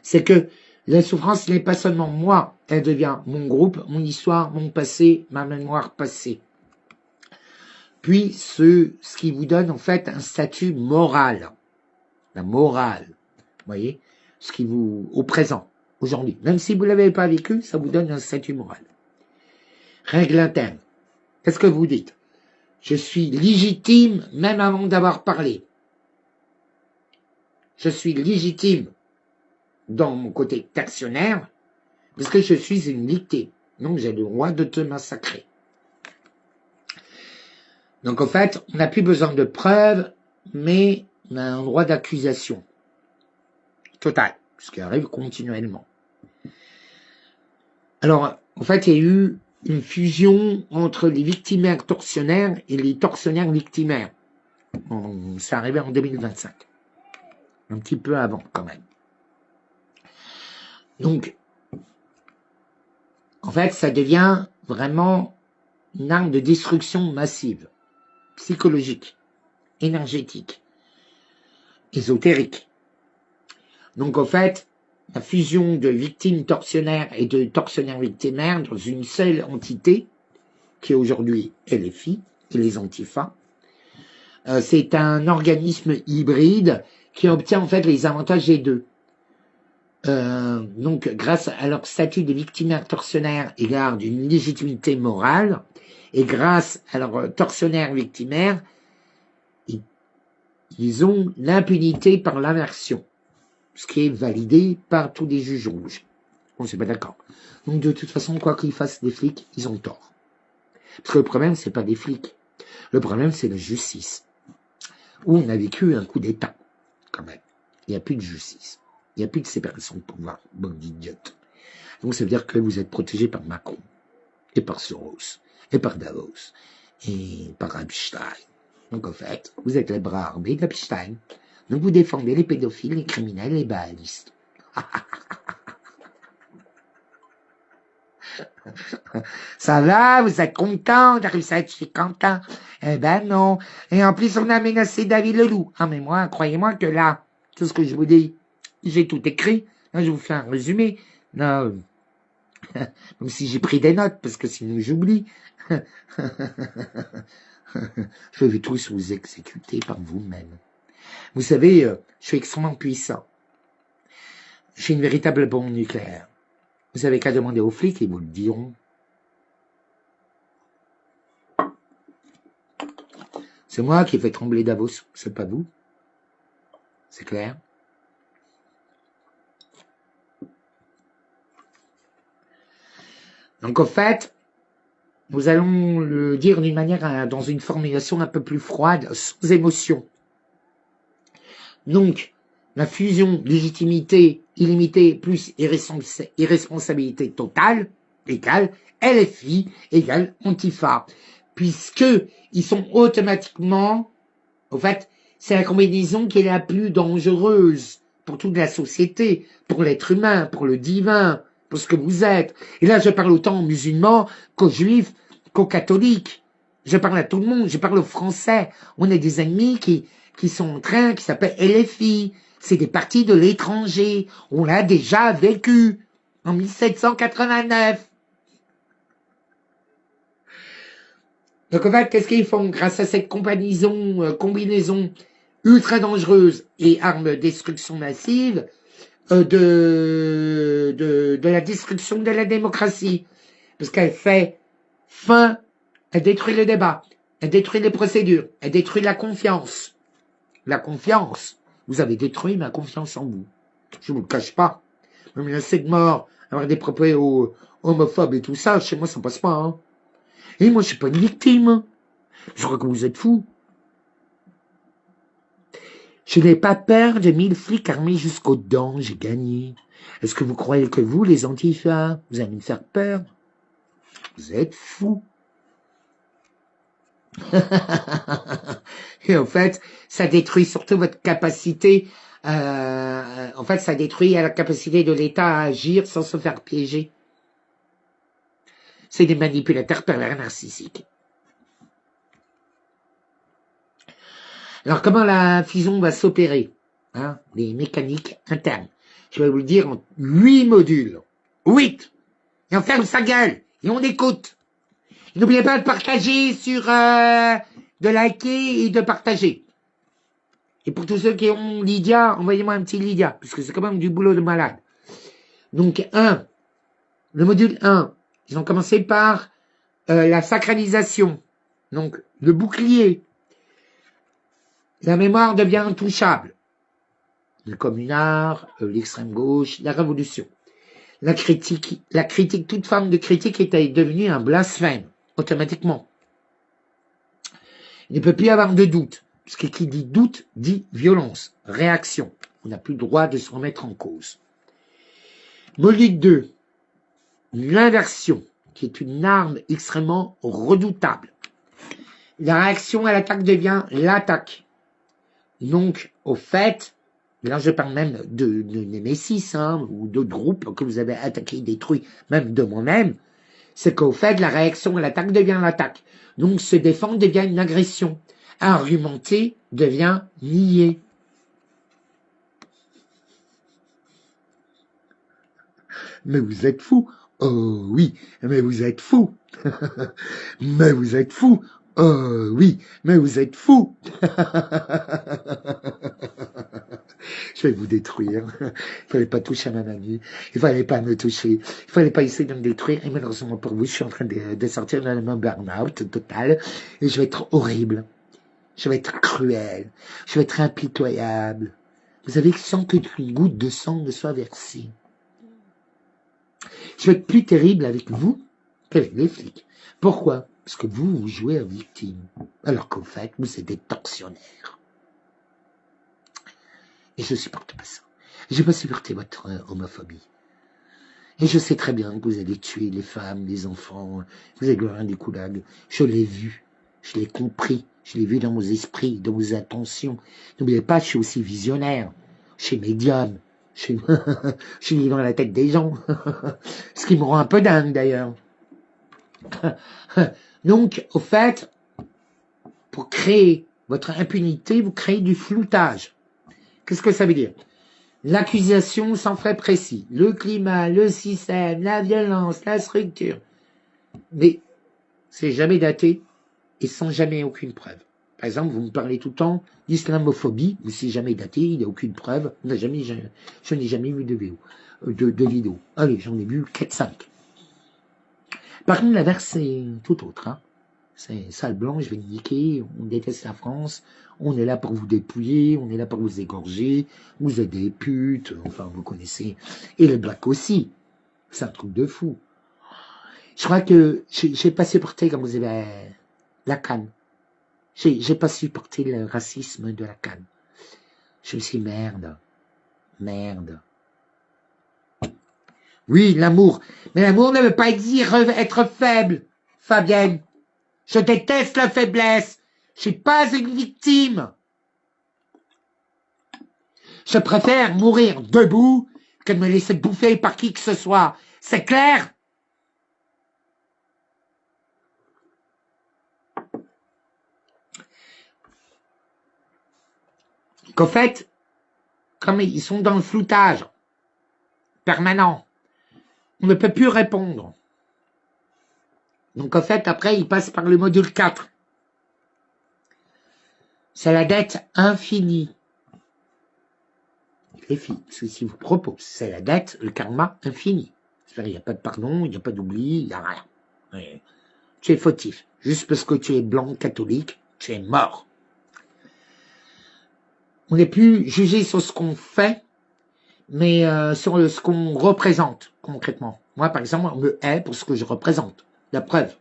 Speaker 1: c'est que la souffrance n'est pas seulement moi, elle devient mon groupe, mon histoire, mon passé, ma mémoire passée. Puis ce qui vous donne en fait un statut moral. La morale, vous voyez, ce qui vous, au présent, aujourd'hui. Même si vous ne l'avez pas vécu, ça vous donne un statut moral. Règle interne. Qu'est-ce que vous dites? Je suis légitime même avant d'avoir parlé. Je suis légitime dans mon côté tertionnaire, parce que je suis une dictée. Donc j'ai le droit de te massacrer. Donc en fait, on n'a plus besoin de preuves, mais on a un droit d'accusation. Total, ce qui arrive continuellement. Alors, en fait, il y a eu une fusion entre les victimaires tortionnaires et les tortionnaires victimaires. C'est arrivé en 2025. Un petit peu avant, quand même. Donc, en fait, ça devient vraiment une arme de destruction massive, psychologique, énergétique, ésotérique. Donc, en fait, la fusion de victimes tortionnaires et de tortionnaires victimaires dans une seule entité, qui est aujourd'hui LFI et les Antifa, c'est un organisme hybride qui obtient en fait les avantages des deux. Donc, grâce à leur statut de victimaire tortionnaire, ils gardent une légitimité morale, et grâce à leur tortionnaire victimaire, ils ont l'impunité par l'aversion, ce qui est validé par tous les juges rouges. On n'est pas d'accord. Donc, de toute façon, quoi qu'ils fassent les flics, ils ont tort. Parce que le problème, c'est pas des flics. Le problème, c'est la justice. Où on a vécu un coup d'État, quand même. Il n'y a plus de justice. Il n'y a plus de séparation de pouvoir, bande d'idiotes. Donc ça veut dire que vous êtes protégé par Macron, et par Soros, et par Davos, et par Epstein. Donc en fait, vous êtes les bras armés d'Epstein. Donc vous défendez les pédophiles, les criminels, les baalistes. Ça va, vous êtes content, je suis content. Eh ben non. Et en plus, on a menacé David Leloup. Ah mais moi, croyez-moi que là, tout ce que je vous dis, j'ai tout écrit. Là, je vous fais un résumé. Non, même si j'ai pris des notes, parce que sinon j'oublie. Je vais tous vous exécuter par vous-même. Vous savez, je suis extrêmement puissant. J'ai une véritable bombe nucléaire. Vous avez qu'à demander aux flics, ils vous le diront. C'est moi qui ai fait trembler Davos, c'est pas vous. C'est clair. Donc, au fait, nous allons le dire d'une manière, dans une formulation un peu plus froide, sans émotion. Donc, la fusion légitimité illimitée plus irresponsabilité totale égale LFI égale Antifa. Puisque ils sont automatiquement, au fait, c'est la combinaison qui est la plus dangereuse pour toute la société, pour l'être humain, pour le divin, pour ce que vous êtes. Et là, je parle autant aux musulmans qu'aux juifs, qu'aux catholiques. Je parle à tout le monde, je parle aux Français. On a des ennemis qui sont en train, qui s'appellent LFI. C'est des partis de l'étranger. On l'a déjà vécu en 1789. Donc en fait, qu'est-ce qu'ils font grâce à cette combinaison ultra dangereuse et arme de destruction massive de la destruction de la démocratie? Parce qu'elle fait fin, elle détruit le débat, elle détruit les procédures, elle détruit la confiance. La confiance. Vous avez détruit ma confiance en vous. Je ne vous le cache pas. Même assez de morts, avoir des propos homophobes et tout ça, chez moi, ça passe pas. Hein. Et moi, je suis pas une victime. Je crois que vous êtes fous. Je n'ai pas peur de 1000 flics armés jusqu'aux dents. J'ai gagné. Est-ce que vous croyez que vous, les antifas, vous allez me faire peur? Vous êtes fous. Et en fait, ça détruit surtout votre capacité. En fait, ça détruit la capacité de l'État à agir sans se faire piéger. C'est des manipulateurs pervers narcissiques. Alors, comment la fusion va s'opérer, hein, les mécaniques internes? Je vais vous le dire en 8 modules. 8. Et on ferme sa gueule. Et on écoute. Et n'oubliez pas de partager de liker et de partager. Et pour tous ceux qui ont Lydia, envoyez-moi un petit Lydia, parce que c'est quand même du boulot de malade. Donc, le module 1, ils ont commencé par la sacralisation. Donc, le bouclier. La mémoire devient intouchable. Le communard, l'extrême gauche, la révolution. La critique, toute forme de critique est devenue un blasphème, automatiquement. Il ne peut plus y avoir de doute, parce que qui dit doute dit violence, réaction. On n'a plus le droit de se remettre en cause. Module 2, l'inversion, qui est une arme extrêmement redoutable. La réaction à l'attaque devient l'attaque. Donc, au fait, là je parle même de Némésis, hein, ou d'autres groupes que vous avez attaqués, détruits, même de moi-même, c'est qu'au fait, la réaction à l'attaque devient l'attaque. Donc, se défendre devient une agression. Argumenter devient nier. Mais vous êtes fous. Oh oui, mais vous êtes fous. Mais vous êtes fous. Oh oui, mais vous êtes fous. Je vais vous détruire. Il fallait pas toucher à ma mamie. Il fallait pas me toucher. Il fallait pas essayer de me détruire. Et malheureusement pour vous, je suis en train de sortir de mon burn-out total. Et je vais être horrible. Je vais être cruel. Je vais être impitoyable. Vous avez sans qu'une goutte de sang ne soit versée. Je vais être plus terrible avec vous qu'avec les flics. Pourquoi? Parce que vous jouez à victime. Alors qu'au fait, vous êtes des tortionnaires. Et je supporte pas ça. J'ai pas supporté votre homophobie. Et je sais très bien que vous allez tuer les femmes, les enfants, vous allez avoir des coulags. Je l'ai vu, je l'ai compris, je l'ai vu dans vos esprits, dans vos intentions. N'oubliez pas, je suis aussi visionnaire, je suis médium, je suis dans la tête des gens. Ce qui me rend un peu dingue d'ailleurs. Donc, au fait, pour créer votre impunité, vous créez du floutage. Qu'est-ce que ça veut dire? L'accusation sans frais précis, le climat, le système, la violence, la structure. Mais c'est jamais daté, et sans jamais aucune preuve. Par exemple, vous me parlez tout le temps d'islamophobie, mais c'est jamais daté, il n'y a aucune preuve, je n'ai jamais vu de vidéo. Allez, j'en ai vu 4-5. Par contre, l'inverse, c'est tout autre. Hein. C'est sale blanc, je vais niquer, on déteste la France, on est là pour vous dépouiller, on est là pour vous égorger, vous êtes des putes, enfin, vous connaissez. Et les blacks aussi. C'est un truc de fou. Je crois que j'ai pas supporté, comme vous avez la canne. J'ai pas supporté le racisme de la canne. Je me suis dit, merde. Oui, l'amour. Mais l'amour ne veut pas dire être faible, Fabienne. Je déteste la faiblesse. Je suis pas une victime. Je préfère mourir debout que de me laisser bouffer par qui que ce soit. C'est clair? Qu'en fait, comme ils sont dans le floutage permanent, on ne peut plus répondre. Donc en fait, après, ils passent par le module 4. C'est la dette infinie. Les filles, ceci vous propose, c'est la dette, le karma infini. C'est-à-dire, il n'y a pas de pardon, il n'y a pas d'oubli, il n'y a rien. Ouais. Tu es fautif. Juste parce que tu es blanc, catholique, tu es mort. On n'est plus jugé sur ce qu'on fait, mais sur ce qu'on représente concrètement. Moi, par exemple, on me hait pour ce que je représente. La preuve.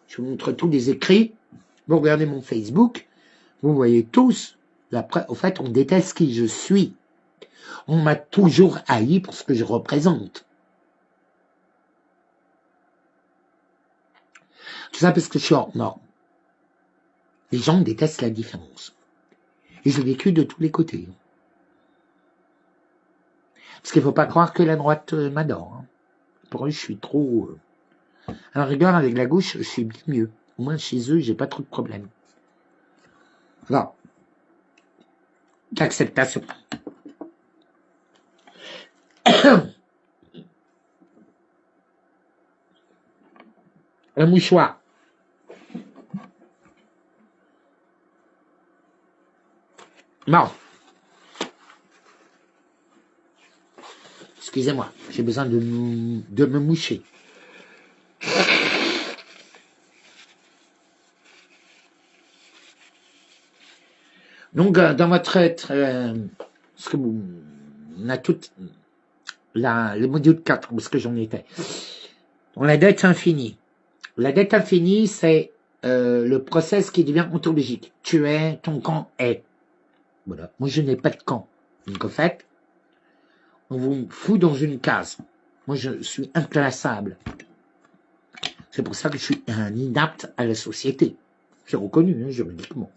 Speaker 1: Je vous montre tous les écrits. Vous regardez mon Facebook, vous voyez tous. La preuve. Au fait, on déteste qui je suis. On m'a toujours haï pour ce que je représente. Tout ça parce que je suis hors norme. Les gens détestent la différence. Et j'ai vécu de tous les côtés. Parce qu'il ne faut pas croire que la droite m'adore. Hein. Pour eux, je suis trop... À la rigueur, avec la gauche, je suis bien mieux. Au moins, chez eux, j'ai pas trop de problèmes. Voilà. L'acceptation. Un mouchoir. Bon. Excusez-moi, j'ai besoin de me moucher. Donc, dans votre être, parce que on a tout le module 4, parce que j'en étais. Donc, la dette infinie. La dette infinie, c'est le process qui devient ontologique. Tu es, ton camp est. Voilà. Moi, je n'ai pas de camp. Donc, en fait, on vous fout dans une case. Moi, je suis inclassable. C'est pour ça que je suis un inapte à la société. C'est reconnu, hein, juridiquement.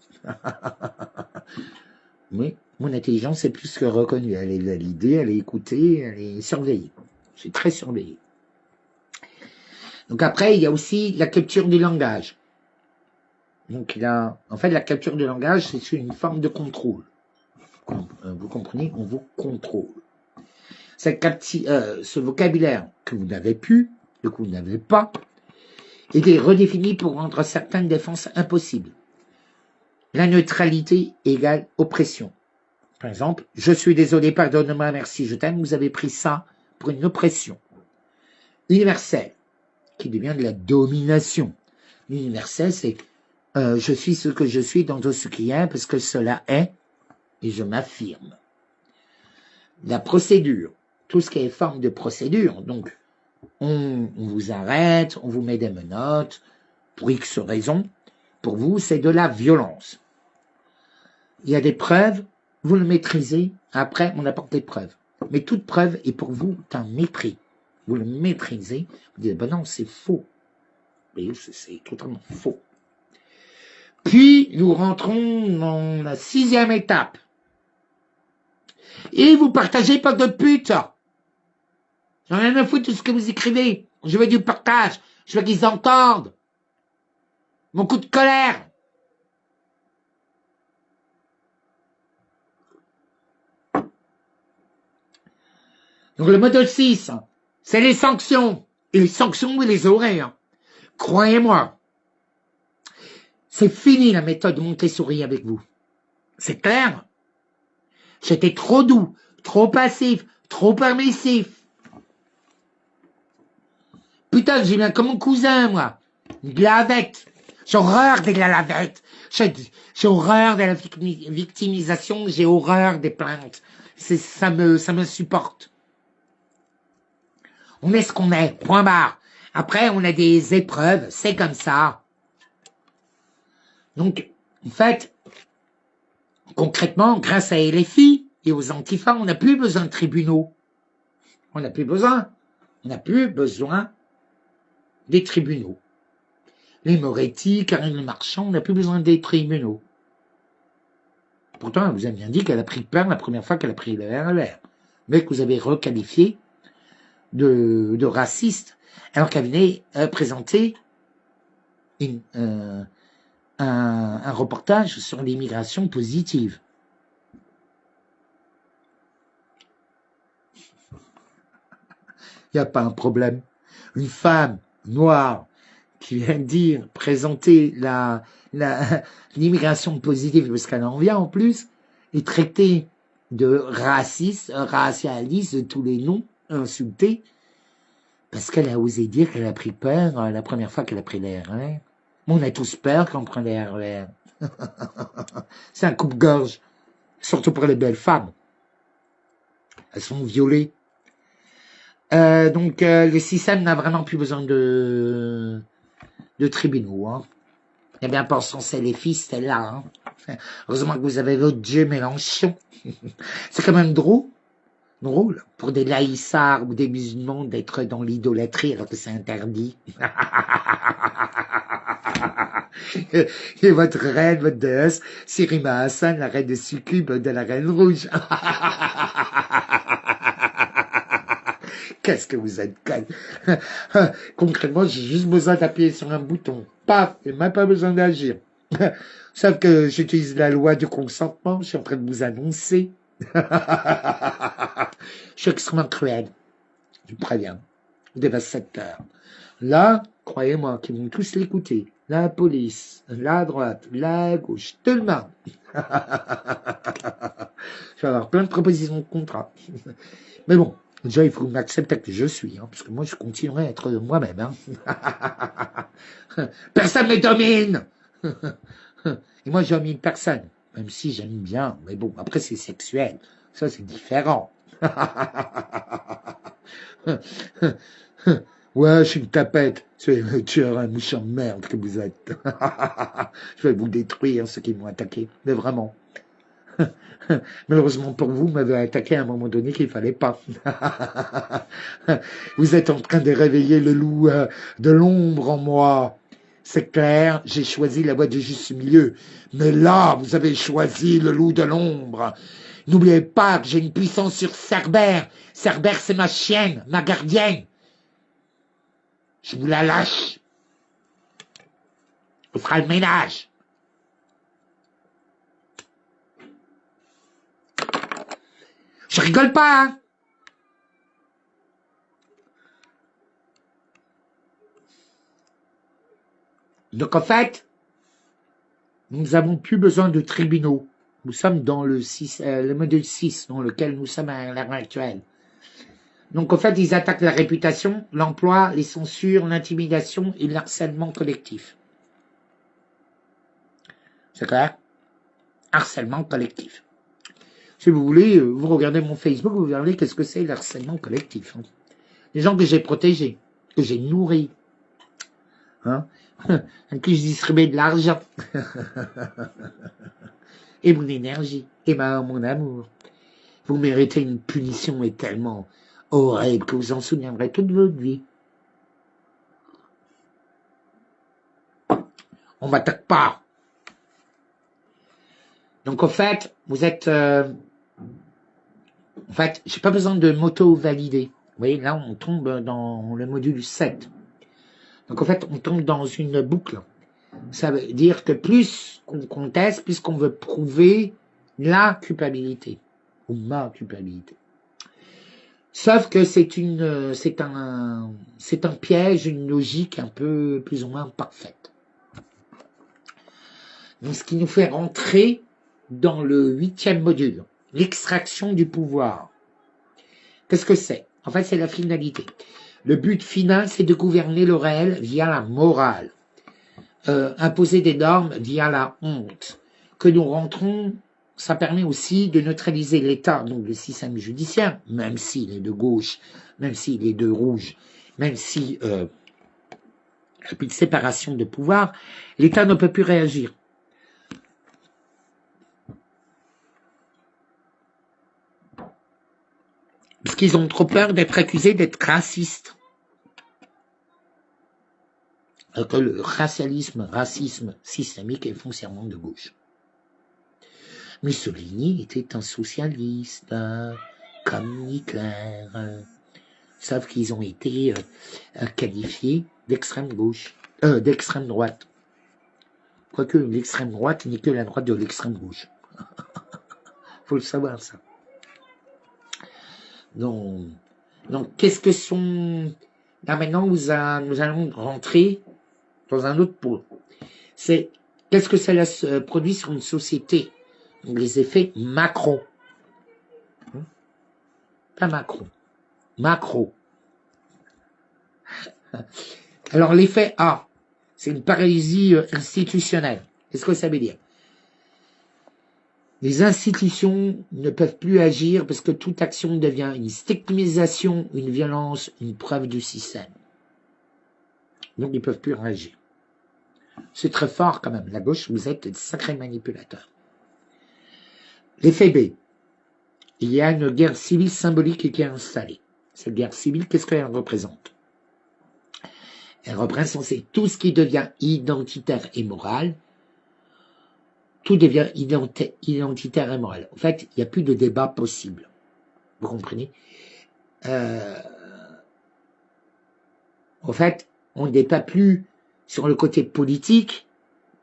Speaker 1: Mais mon intelligence est plus que reconnue. Elle est validée, elle est écoutée, elle est surveillée. Je suis très surveillé. Donc après, il y a aussi la capture du langage. Donc en fait, la capture du langage, c'est une forme de contrôle. Vous comprenez? On vous contrôle. Ce vocabulaire que vous n'avez plus, que vous n'avez pas, est redéfini pour rendre certaines défenses impossibles. La neutralité égale oppression. Par exemple, je suis désolé, pardonne-moi, merci, je t'aime, vous avez pris ça pour une oppression. Universelle, qui devient de la domination. L'universel, c'est je suis ce que je suis dans tout ce qui est, parce que cela est, et je m'affirme. La procédure, tout ce qui est forme de procédure, donc on vous arrête, on vous met des menottes, pour X raisons, pour vous, c'est de la violence. Il y a des preuves, vous le maîtrisez, après on apporte des preuves. Mais toute preuve est pour vous un mépris. Vous le maîtrisez, vous dites, ben non, c'est faux. Mais c'est totalement faux. Puis, nous rentrons dans la 6e étape. Et vous partagez pas de pute. J'en ai rien à foutre de ce que vous écrivez. Je veux du partage. Je veux qu'ils entendent. Mon coup de colère. Donc le module 6, c'est les sanctions. Et les sanctions, vous les aurez. Hein. Croyez-moi. C'est fini la méthode Montessori avec vous. C'est clair? J'étais trop doux, trop passif, trop permissif. Putain, j'ai bien comme mon cousin, moi. De la lavette. J'ai horreur de la lavette. J'ai horreur de la victimisation. J'ai horreur des plaintes. Ça me supporte. On est ce qu'on est. Point barre. Après, on a des épreuves. C'est comme ça. Donc, en fait, concrètement, grâce à LFI et aux antifas, on n'a plus besoin de tribunaux. On n'a plus besoin. On n'a plus besoin des tribunaux. Les Moretti, Karine Le Marchand, on n'a plus besoin des tribunaux. Pourtant, elle vous a bien dit qu'elle a pris peur la première fois qu'elle a pris le RER. Mais que vous avez requalifié de raciste, alors qu'elle venait présenter un reportage sur l'immigration positive. Il n'y a pas un problème. Une femme noire qui vient dire, présenter l'immigration positive, parce qu'elle en vient en plus, et traiter de raciste, racialiste, de tous les noms, insultés, parce qu'elle a osé dire qu'elle a pris peur la première fois qu'elle a pris les RER. On a tous peur quand on prend les RER. C'est un coupe-gorge, surtout pour les belles femmes. Elles sont violées. Donc, le système n'a vraiment plus besoin de tribunaux. Hein. Eh bien, pour son salafiste, c'est là. Hein. Heureusement que vous avez votre Dieu Mélenchon. C'est quand même drôle pour des laïssards ou des musulmans d'être dans l'idolâtrie alors que c'est interdit. Et votre reine, votre déesse, Sirima Hassan, la reine de succube de la reine rouge. Qu'est-ce que vous êtes conne. Concrètement, j'ai juste besoin d'appuyer sur un bouton. Paf, et même pas besoin d'agir. Sauf que j'utilise la loi du consentement, je suis en train de vous annoncer. Je suis extrêmement cruel. Je vous préviens. Dévastateur. Là, croyez-moi qu'ils vont tous l'écouter. La police, la droite, la gauche, tout le monde. Je vais avoir plein de propositions de contrat. Mais bon, déjà, il faut m'accepter que je suis, hein, parce que moi, je continuerai à être moi-même. Hein. Personne ne me domine. Et moi, je domine personne, même si j'aime bien. Mais bon, après, c'est sexuel. Ça, c'est différent. Ouais, je suis une tapette. Tu es un méchant de merde que vous êtes. Je vais vous détruire, ceux qui m'ont attaqué. Mais vraiment. Malheureusement pour vous, vous m'avez attaqué à un moment donné qu'il fallait pas. Vous êtes en train de réveiller le loup de l'ombre en moi. C'est clair, j'ai choisi la voie du juste milieu. Mais là, vous avez choisi le loup de l'ombre. N'oubliez pas que j'ai une puissance sur Cerbère. Cerbère, c'est ma chienne, ma gardienne. Je vous la lâche. On fera le ménage. Je rigole pas, hein. Donc en fait, nous n'avons plus besoin de tribunaux. Nous sommes dans le module 6, dans lequel nous sommes à l'heure actuelle. Donc en fait, ils attaquent la réputation, l'emploi, les censures, l'intimidation et le harcèlement collectif. C'est clair? Harcèlement collectif. Si vous voulez, vous regardez mon Facebook, vous verrez qu'est-ce que c'est le harcèlement collectif. Hein. Les gens que j'ai protégés, que j'ai nourris, hein, à qui je distribuais de l'argent, et mon énergie, et mon amour. Vous méritez une punition et tellement horrible que vous en souviendrez toute votre vie. On m'attaque pas. Donc, en fait, vous êtes... en fait, j'ai pas besoin de m'auto-valider. Vous voyez, là, on tombe dans le module 7. Donc, en fait, on tombe dans une boucle. Ça veut dire que plus qu'on conteste, plus qu'on veut prouver la culpabilité. Ou ma culpabilité. Sauf que c'est un piège, une logique un peu plus ou moins parfaite. Donc, ce qui nous fait rentrer dans le 8e module, l'extraction du pouvoir. Qu'est-ce que c'est? En fait, c'est la finalité. Le but final, c'est de gouverner le réel via la morale. Imposer des normes via la honte. Que nous rentrons, ça permet aussi de neutraliser l'État, donc le système judiciaire, même s'il est de gauche, même s'il est de rouge, même si il n'y a plus de séparation de pouvoir, l'État ne peut plus réagir. Parce qu'ils ont trop peur d'être accusés d'être racistes. Alors que le racisme systémique est foncièrement de gauche. Mussolini était un socialiste, comme Hitler, sauf qu'ils ont été qualifiés d'extrême gauche, d'extrême droite. Quoique l'extrême droite n'est que la droite de l'extrême gauche. Faut le savoir, ça. Donc qu'est-ce que sont... Là, maintenant, nous allons rentrer dans un autre pôle. C'est qu'est-ce que cela produit sur une société? Donc, les effets macro. Pas macro. Macro. Alors, l'effet A, c'est une paralysie institutionnelle. Qu'est-ce que ça veut dire? Les institutions ne peuvent plus agir parce que toute action devient une stigmatisation, une violence, une preuve du système. Donc, ils ne peuvent plus réagir. C'est très fort quand même. La gauche, vous êtes de sacrés manipulateurs. L'effet B. Il y a une guerre civile symbolique qui est installée. Cette guerre civile, qu'est-ce qu'elle représente? Elle représente tout ce qui devient identitaire et moral. Tout devient identitaire et moral. En fait, il n'y a plus de débat possible. Vous comprenez? En fait, on n'est pas plus sur le côté politique,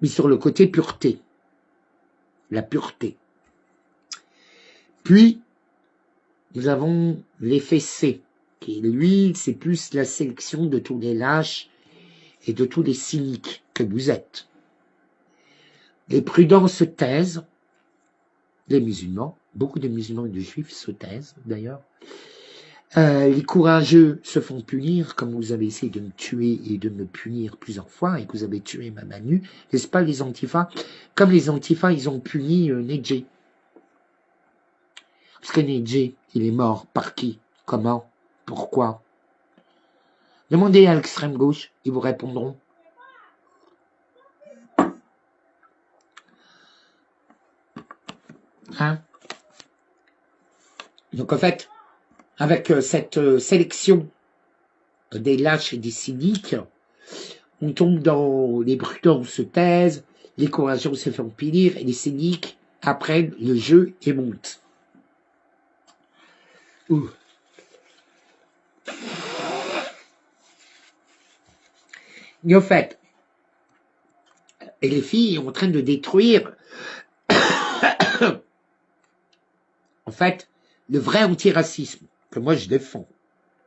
Speaker 1: mais sur le côté pureté. La pureté. Puis, nous avons l'effet C, qui lui, c'est plus la sélection de tous les lâches et de tous les cyniques que vous êtes. Les prudents se taisent, les musulmans, beaucoup de musulmans et de juifs se taisent d'ailleurs. Les courageux se font punir, comme vous avez essayé de me tuer et de me punir plusieurs fois, et que vous avez tué ma Manu, n'est-ce pas les antifas? Comme les antifas, ils ont puni Nedjé. Parce que Nedjé, il est mort par qui? Comment? Pourquoi? Demandez à l'extrême gauche, ils vous répondront. Hein? Donc en fait, avec cette sélection des lâches et des cyniques, on tombe dans les prudents se taisent, les courageux se font punir et les cyniques apprennent le jeu et montent. Ouh. Et en fait, et les filles sont en train de détruire en fait le vrai antiracisme que moi je défends.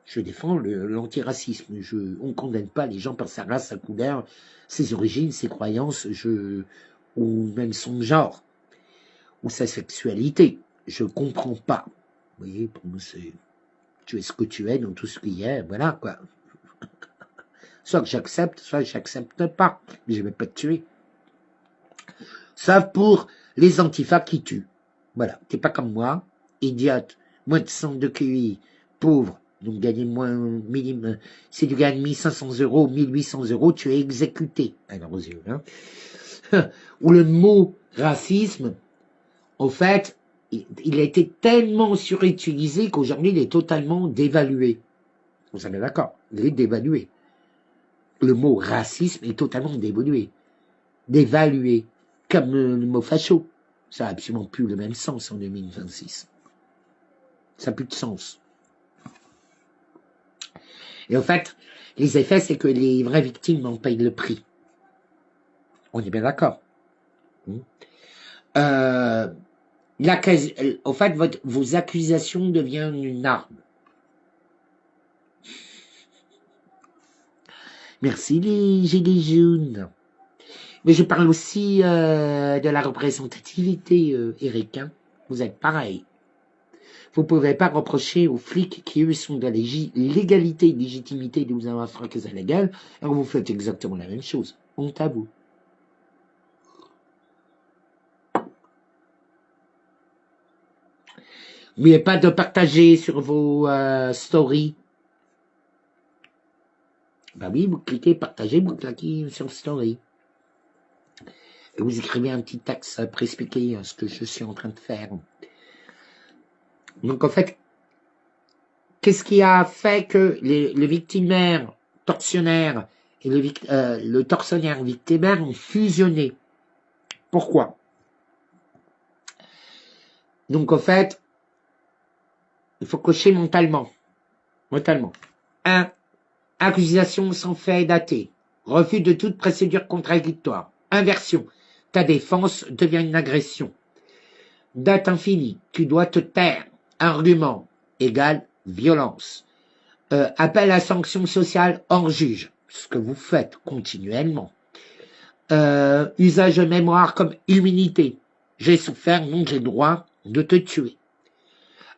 Speaker 1: Je défends l'antiracisme. On ne condamne pas les gens par sa race, sa couleur, ses origines, ses croyances, ou même son genre, ou sa sexualité. Je ne comprends pas. Vous voyez, pour moi, tu es ce que tu es dans tout ce qu'il y a, voilà quoi. Soit que j'accepte, soit que j'accepte pas. Mais je ne vais pas te tuer. Sauf pour les antifas qui tuent. Voilà, t'es pas comme moi, idiote, moins de 100 de QI, pauvre, donc gagner moins minimum. Si tu gagnes 1500 €, 1800 €, tu es exécuté. Alors aux yeux, hein. Ou le mot racisme, en fait, il a été tellement surutilisé qu'aujourd'hui il est totalement dévalué. Vous êtes d'accord? Il est dévalué. Le mot racisme est totalement dévalué. Dévalué. Comme le mot facho. Ça n'a absolument plus le même sens en 2026. Ça n'a plus de sens. Et en fait, les effets, c'est que les vraies victimes en payent le prix. On est bien d'accord. En fait, vos accusations deviennent une arme. Merci les gilets jaunes. Mais je parle aussi de la représentativité, Eric. Hein. Vous êtes pareil. Vous ne pouvez pas reprocher aux flics qui, eux, sont de la légalité et légitimité de vous avoir fracassé la gueule, alors vous faites exactement la même chose. Honte à vous. N'oubliez pas de partager sur vos stories. Bah oui, vous cliquez partager, vous cliquez sur story. Et vous écrivez un petit texte pour expliquer ce que je suis en train de faire. Donc en fait, qu'est-ce qui a fait que le victimaire tortionnaire et le tortionnaire victimaire ont fusionné? Pourquoi? Donc en fait, il faut cocher mentalement. Mentalement. 1. Accusation sans fait daté. Refus de toute procédure contradictoire. Inversion. Ta défense devient une agression. Date infinie. Tu dois te taire. Argument égale violence. Appel à sanction sociale hors juge. Ce que vous faites continuellement. Usage de mémoire comme immunité. J'ai souffert, donc j'ai droit de te tuer.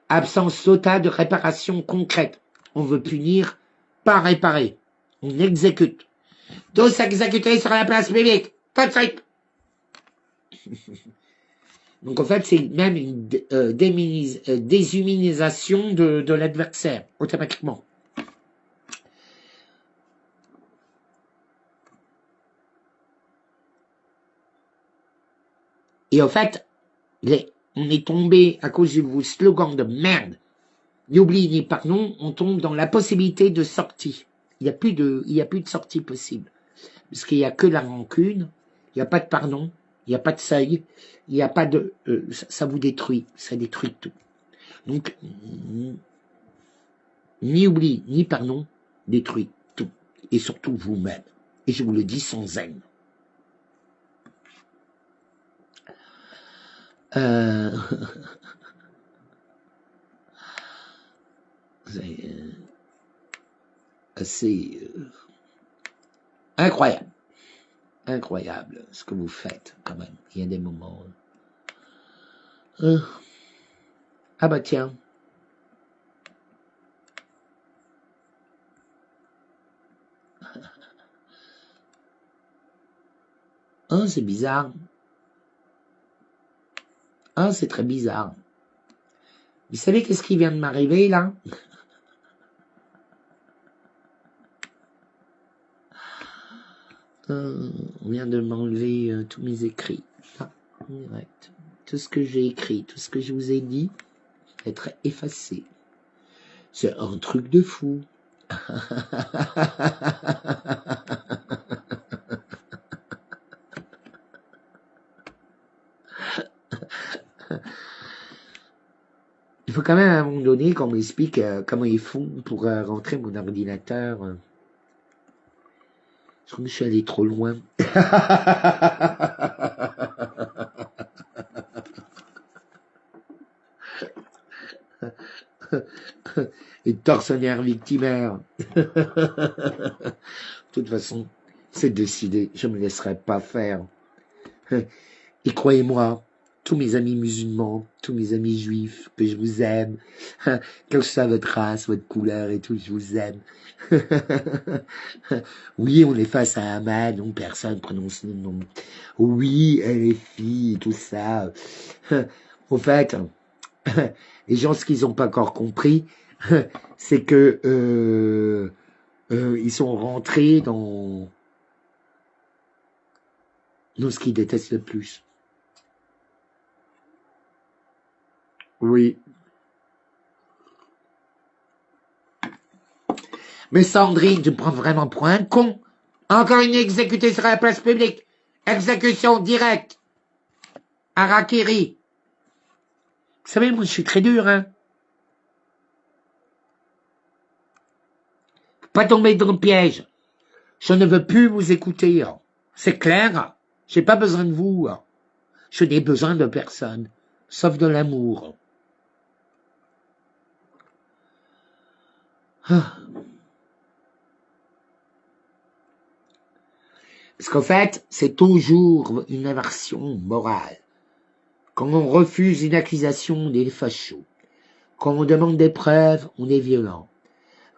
Speaker 1: Absence totale de réparation concrète. On veut punir, pas réparer. On exécute. Tous exécutés sur la place publique. Tout de suite. Donc en fait, c'est même une déshumanisation de l'adversaire, automatiquement. Et en fait, on est tombé à cause de vos slogans de merde. Ni oubli ni pardon, on tombe dans la possibilité de sortie. Il n'y a plus de sortie possible. Parce qu'il n'y a que la rancune, il n'y a pas de pardon, il n'y a pas de seuil, il n'y a pas de... ça vous détruit, ça détruit tout. Donc, ni oubli, ni pardon, détruit tout. Et surtout vous-même. Et je vous le dis sans haine. C'est assez incroyable. Incroyable ce que vous faites quand même. Il y a des moments... ah bah tiens. Ah, c'est bizarre. Ah, c'est très bizarre. Vous savez qu'est-ce qui vient de m'arriver là? On vient de m'enlever tous mes écrits. Ah, direct. Tout ce que j'ai écrit, tout ce que je vous ai dit, va être effacé. C'est un truc de fou. Il faut quand même à un moment donné qu'on m'explique comment ils font pour rentrer mon ordinateur. Je crois que je suis allé trop loin. Et tortionnaire victimaire. De toute façon, c'est décidé. Je ne me laisserai pas faire. Et croyez-moi, tous mes amis musulmans, tous mes amis juifs, que je vous aime, quelle que soit votre race, votre couleur et tout, je vous aime. Oui, on est face à un mal dont personne prononce le nom. Oui, elle est fille et tout ça. Au fait, les gens, ce qu'ils n'ont pas encore compris, c'est que ils sont rentrés dans ce qu'ils détestent le plus. Oui. Mais Sandrine, tu me prends vraiment pour un con. Encore une exécutée sur la place publique. Exécution directe. Harakiri. Vous savez, moi, je suis très dur, hein. Faut pas tomber dans le piège. Je ne veux plus vous écouter. Hein. C'est clair. J'ai pas besoin de vous. Hein. Je n'ai besoin de personne. Sauf de l'amour. Ah. Parce qu'en fait, c'est toujours une inversion morale. Quand on refuse une accusation, on est facho. Quand on demande des preuves, on est violent.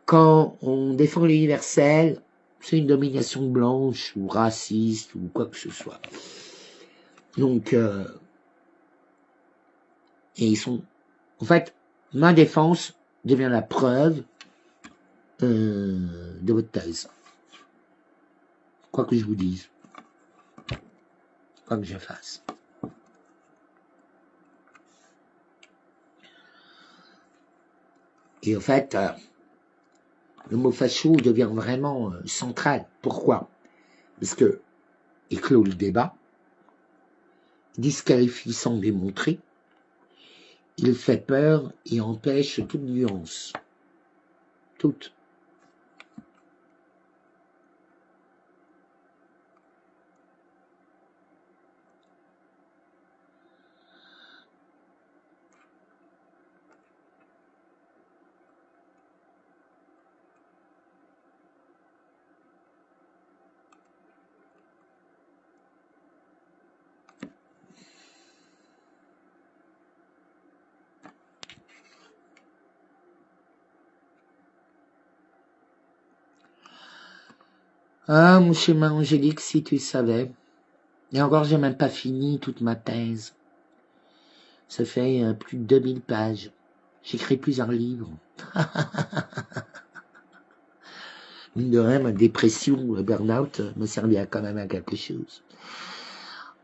Speaker 1: Quand on défend l'universel, c'est une domination blanche ou raciste ou quoi que ce soit. Donc, et ils sont... En fait, ma défense devient la preuve de votre thèse. Quoi que je vous dise. Quoi que je fasse. Et en fait, le mot facho devient vraiment central. Pourquoi? Parce que il clôt le débat, disqualifie sans démontrer, il fait peur et empêche toute nuance. Toute. Ah, mon chemin Angélique, si tu savais. Et encore, j'ai même pas fini toute ma thèse. Ça fait plus de 2000 pages. J'écris plusieurs livres. Mine de rien, ma dépression, le burn-out, me servait quand même à quelque chose.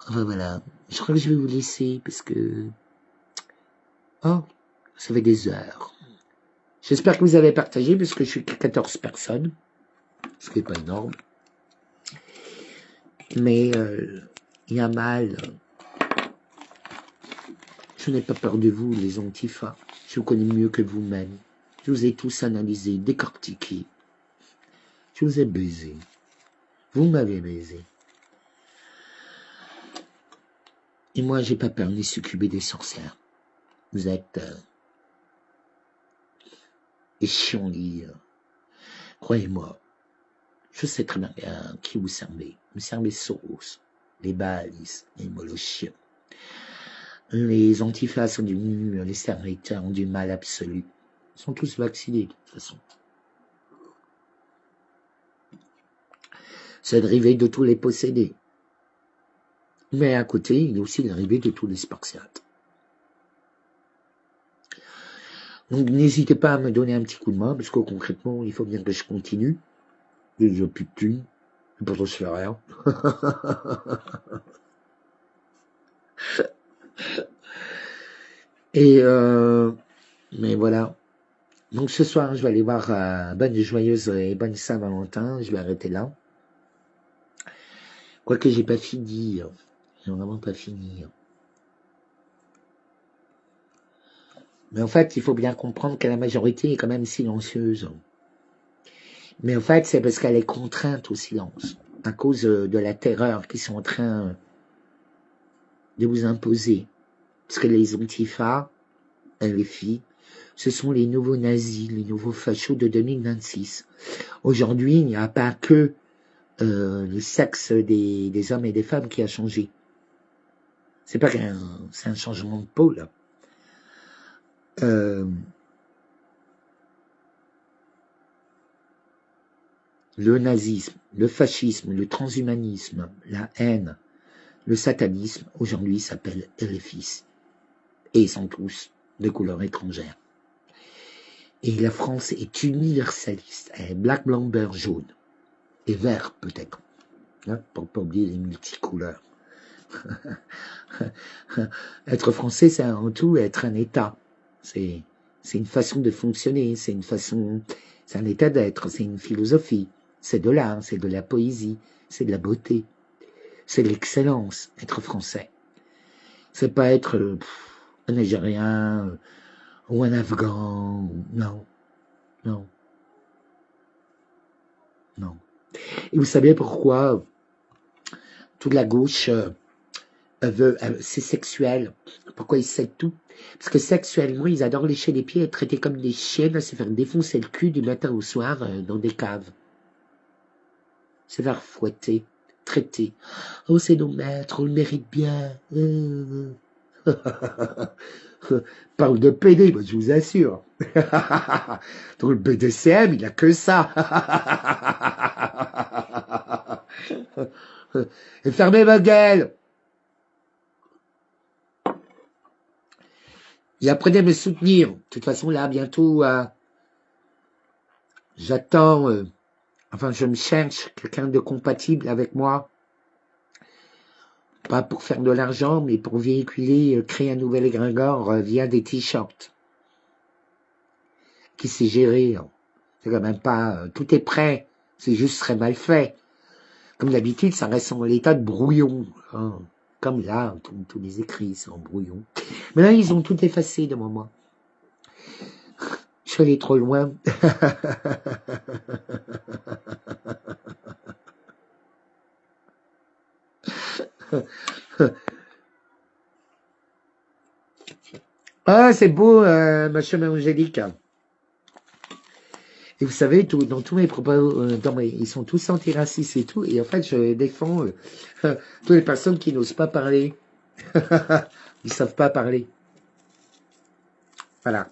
Speaker 1: Enfin voilà. Je crois que je vais vous laisser parce que... Oh, ça fait des heures. J'espère que vous avez partagé parce que je suis 14 personnes. Ce qui n'est pas énorme. Mais il y a mal. Je n'ai pas peur de vous, les antifas. Je vous connais mieux que vous-même. Je vous ai tous analysés, décortiqués. Je vous ai baisé. Vous m'avez baisé. Et moi, j'ai pas peur ni succomber des sorcières. Vous êtes des chiens. Croyez-moi, je sais très bien qui vous servez. Vous servez Soros, les balises, les molochiens. Les antifas sont devenus les serviteurs du mal absolu. Ils sont tous vaccinés, de toute façon. C'est dérivé de tous les possédés. Mais à côté, il y a aussi l'arrivée de tous les spartiates. Donc n'hésitez pas à me donner un petit coup de main, parce que concrètement, il faut bien que je continue. J'ai déjà plus de thunes, et pourtant je fais rien. Et mais voilà. Donc ce soir, je vais aller voir bonne joyeuse et bonne Saint-Valentin. Je vais arrêter là. Quoique j'ai pas fini. J'ai vraiment pas fini. Mais en fait, il faut bien comprendre que la majorité est quand même silencieuse. Mais en fait, c'est parce qu'elle est contrainte au silence, à cause de la terreur qu'ils sont en train de vous imposer. Parce que les antifas, les filles, ce sont les nouveaux nazis, les nouveaux fachos de 2026. Aujourd'hui, il n'y a pas que le sexe des hommes et des femmes qui a changé. C'est pas c'est un changement de pôle. Le nazisme, le fascisme, le transhumanisme, la haine, le satanisme, aujourd'hui s'appelle LFI. Et ils sont tous de couleur étrangère. Et la France est universaliste. Elle est black, blanc, beurre, jaune. Et vert, peut-être. Hein, pour ne pas oublier les multicouleurs. Être français, c'est avant tout être un état. C'est une façon de fonctionner, c'est un état d'être, c'est une philosophie. C'est de l'art, c'est de la poésie, c'est de la beauté. C'est de l'excellence, être français. C'est pas être un Algérien ou un Afghan. Non. Non. Non. Et vous savez pourquoi toute la gauche c'est sexuel. Pourquoi ils savent tout? Parce que sexuellement, ils adorent lécher les pieds et être traités comme des chiennes, se faire défoncer le cul du matin au soir dans des caves. Se faire fouetter. traiter. Oh, c'est nos maîtres, on le mérite bien. Parle de PD, moi, je vous assure. Dans le BDCM, il n'y a que ça. Et fermez ma gueule. Et apprenez à me soutenir. De toute façon, là, bientôt, j'attends, enfin, je me cherche quelqu'un de compatible avec moi. Pas pour faire de l'argent, mais pour véhiculer, créer un nouvel égrégore via des t-shirts. Qui sait gérer. C'est quand même pas... tout est prêt. C'est juste très mal fait. Comme d'habitude, ça reste en l'état de brouillon. Hein. Comme là, tous les écrits, c'est en brouillon. Mais là, ils ont tout effacé devant moi. Je suis allé trop loin. Ah, c'est beau, ma chemin angélique. Et vous savez, dans tous mes propos, ils sont tous antiracistes et tout, et en fait, je défends toutes les personnes qui n'osent pas parler. Ils savent pas parler. Voilà.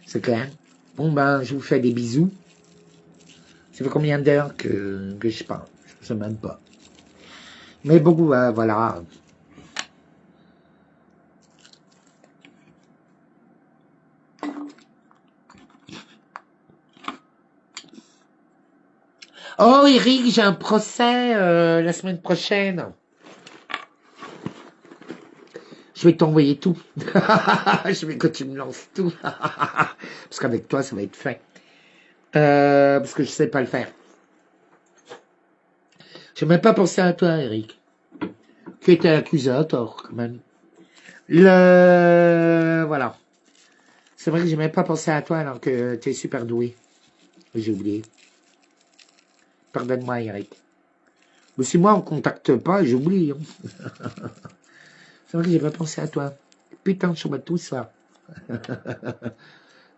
Speaker 1: C'est clair. Bon, ben, je vous fais des bisous. Ça fait combien d'heures que je parle? Je sais même pas. Mais bon, voilà. Oh, Eric, j'ai un procès la semaine prochaine. Je vais t'envoyer tout. Je vais que tu me lances tout. Parce qu'avec toi, ça va être fait. Parce que je sais pas le faire. J'ai même pas pensé à toi, Eric. Tu étais accusé à tort, quand même. Voilà. C'est vrai que j'ai même pas pensé à toi alors que tu es super doué. J'ai oublié. Pardonne-moi, Eric. Mais si moi on contacte pas, j'oublie. Hein. C'est vrai que j'ai pas pensé à toi. Putain, je vois tout ça.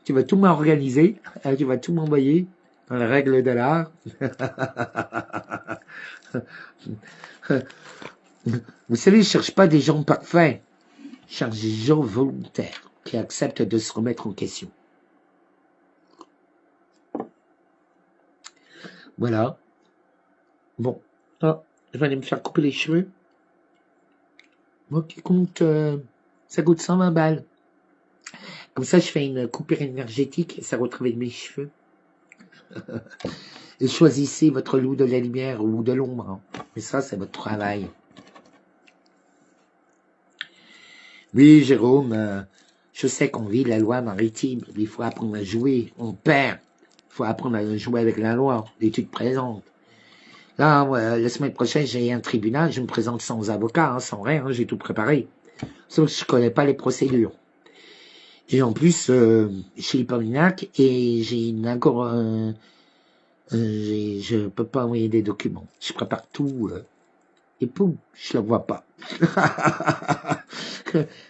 Speaker 1: Tu vas tout m'organiser, tu vas tout m'envoyer dans les règles de l'art. Vous savez, je cherche pas des gens parfaits. Je cherche des gens volontaires qui acceptent de se remettre en question. Voilà. Bon. Ah, je vais aller me faire couper les cheveux. Moi qui compte, ça coûte 120 balles. Comme ça, je fais une coupure énergétique et ça retravaille mes cheveux. Et choisissez votre loup de la lumière ou de l'ombre. Hein. Mais ça, c'est votre travail. Oui, Jérôme, je sais qu'on vit la loi maritime. Il faut apprendre à jouer. On perd. Il faut apprendre à jouer avec la loi. Et tu te présentes. Là, la semaine prochaine, j'ai un tribunal. Je me présente sans avocat, hein, sans rien. Hein, j'ai tout préparé. Sauf que je connais pas les procédures. Et en plus, je suis hypomaniaque et j'ai une je peux pas envoyer des documents. Je prépare tout et poum, je la vois pas.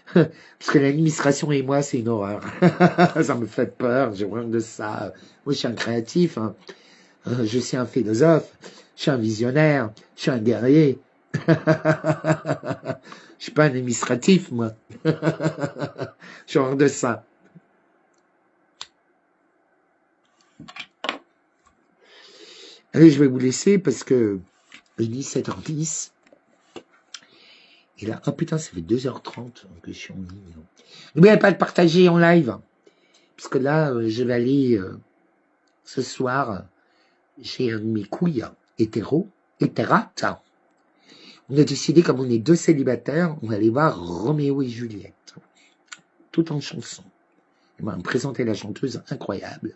Speaker 1: Parce que l'administration et moi, c'est une horreur. Ça me fait peur, j'ai horreur de ça. Moi, je suis un créatif, hein. Je suis un philosophe, je suis un visionnaire, je suis un guerrier. Je suis pas un administratif, moi. J'ai horreur de ça. Allez, je vais vous laisser parce que il est 7h10. Et là, oh putain, ça fait 2h30 que je suis en ligne. N'oubliez pas de partager en live. Parce que là, je vais aller ce soir chez un de mes couilles hétérates. On a décidé, comme on est deux célibataires, on va aller voir Roméo et Juliette. Tout en chanson. Il m'a présenté la chanteuse incroyable.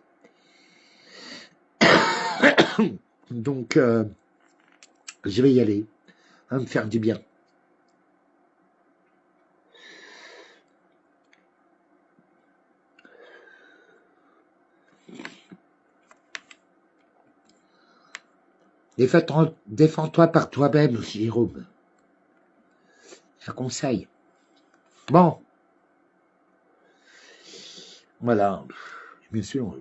Speaker 1: Donc, je vais y aller. Me faire du bien. Défends-toi par toi-même, Jérôme. Un conseil. Bon. Voilà. Bien sûr.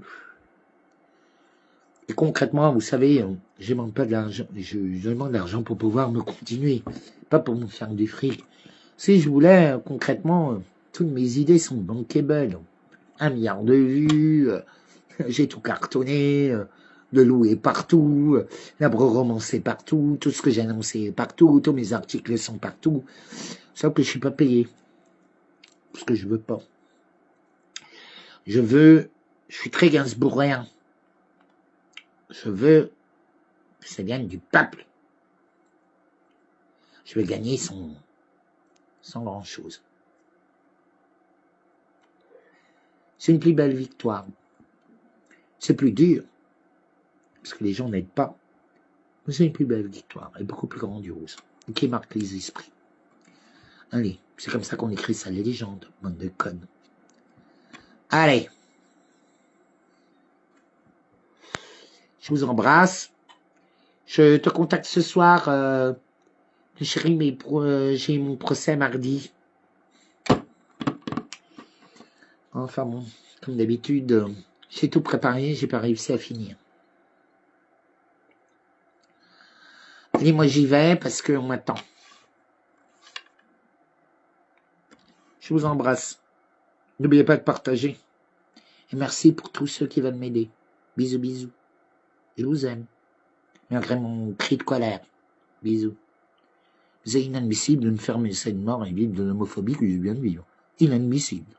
Speaker 1: concrètement, vous savez, je demande pas de l'argent, je demande de l'argent pour pouvoir me continuer, pas pour me faire du fric. Si je voulais, concrètement, toutes mes idées sont bankable. 1 milliard de vues, j'ai tout cartonné, le loup est partout, l'arbre romancé partout, tout ce que j'ai annoncé est partout, tous mes articles sont partout, sauf que je suis pas payé, parce que je veux pas. Je suis très gainsbourgien, je veux que ça vienne du peuple. Je vais gagner sans grand chose. C'est une plus belle victoire. C'est plus dur, parce que les gens n'aident pas. Mais c'est une plus belle victoire, et beaucoup plus grandiose, et qui marque les esprits. Allez, c'est comme ça qu'on écrit ça, les légendes, bande de connes. Allez. Je vous embrasse. Je te contacte ce soir, chérie, mais j'ai mon procès mardi. Enfin bon, comme d'habitude, j'ai tout préparé, j'ai pas réussi à finir. Allez, moi j'y vais parce qu'on m'attend. Je vous embrasse. N'oubliez pas de partager. Et merci pour tous ceux qui veulent m'aider. Bisous, bisous. Je vous aime. Malgré mon cri de colère. Bisous. C'est inadmissible de me fermer cette mort et vivre de l'homophobie que je viens de vivre. Inadmissible.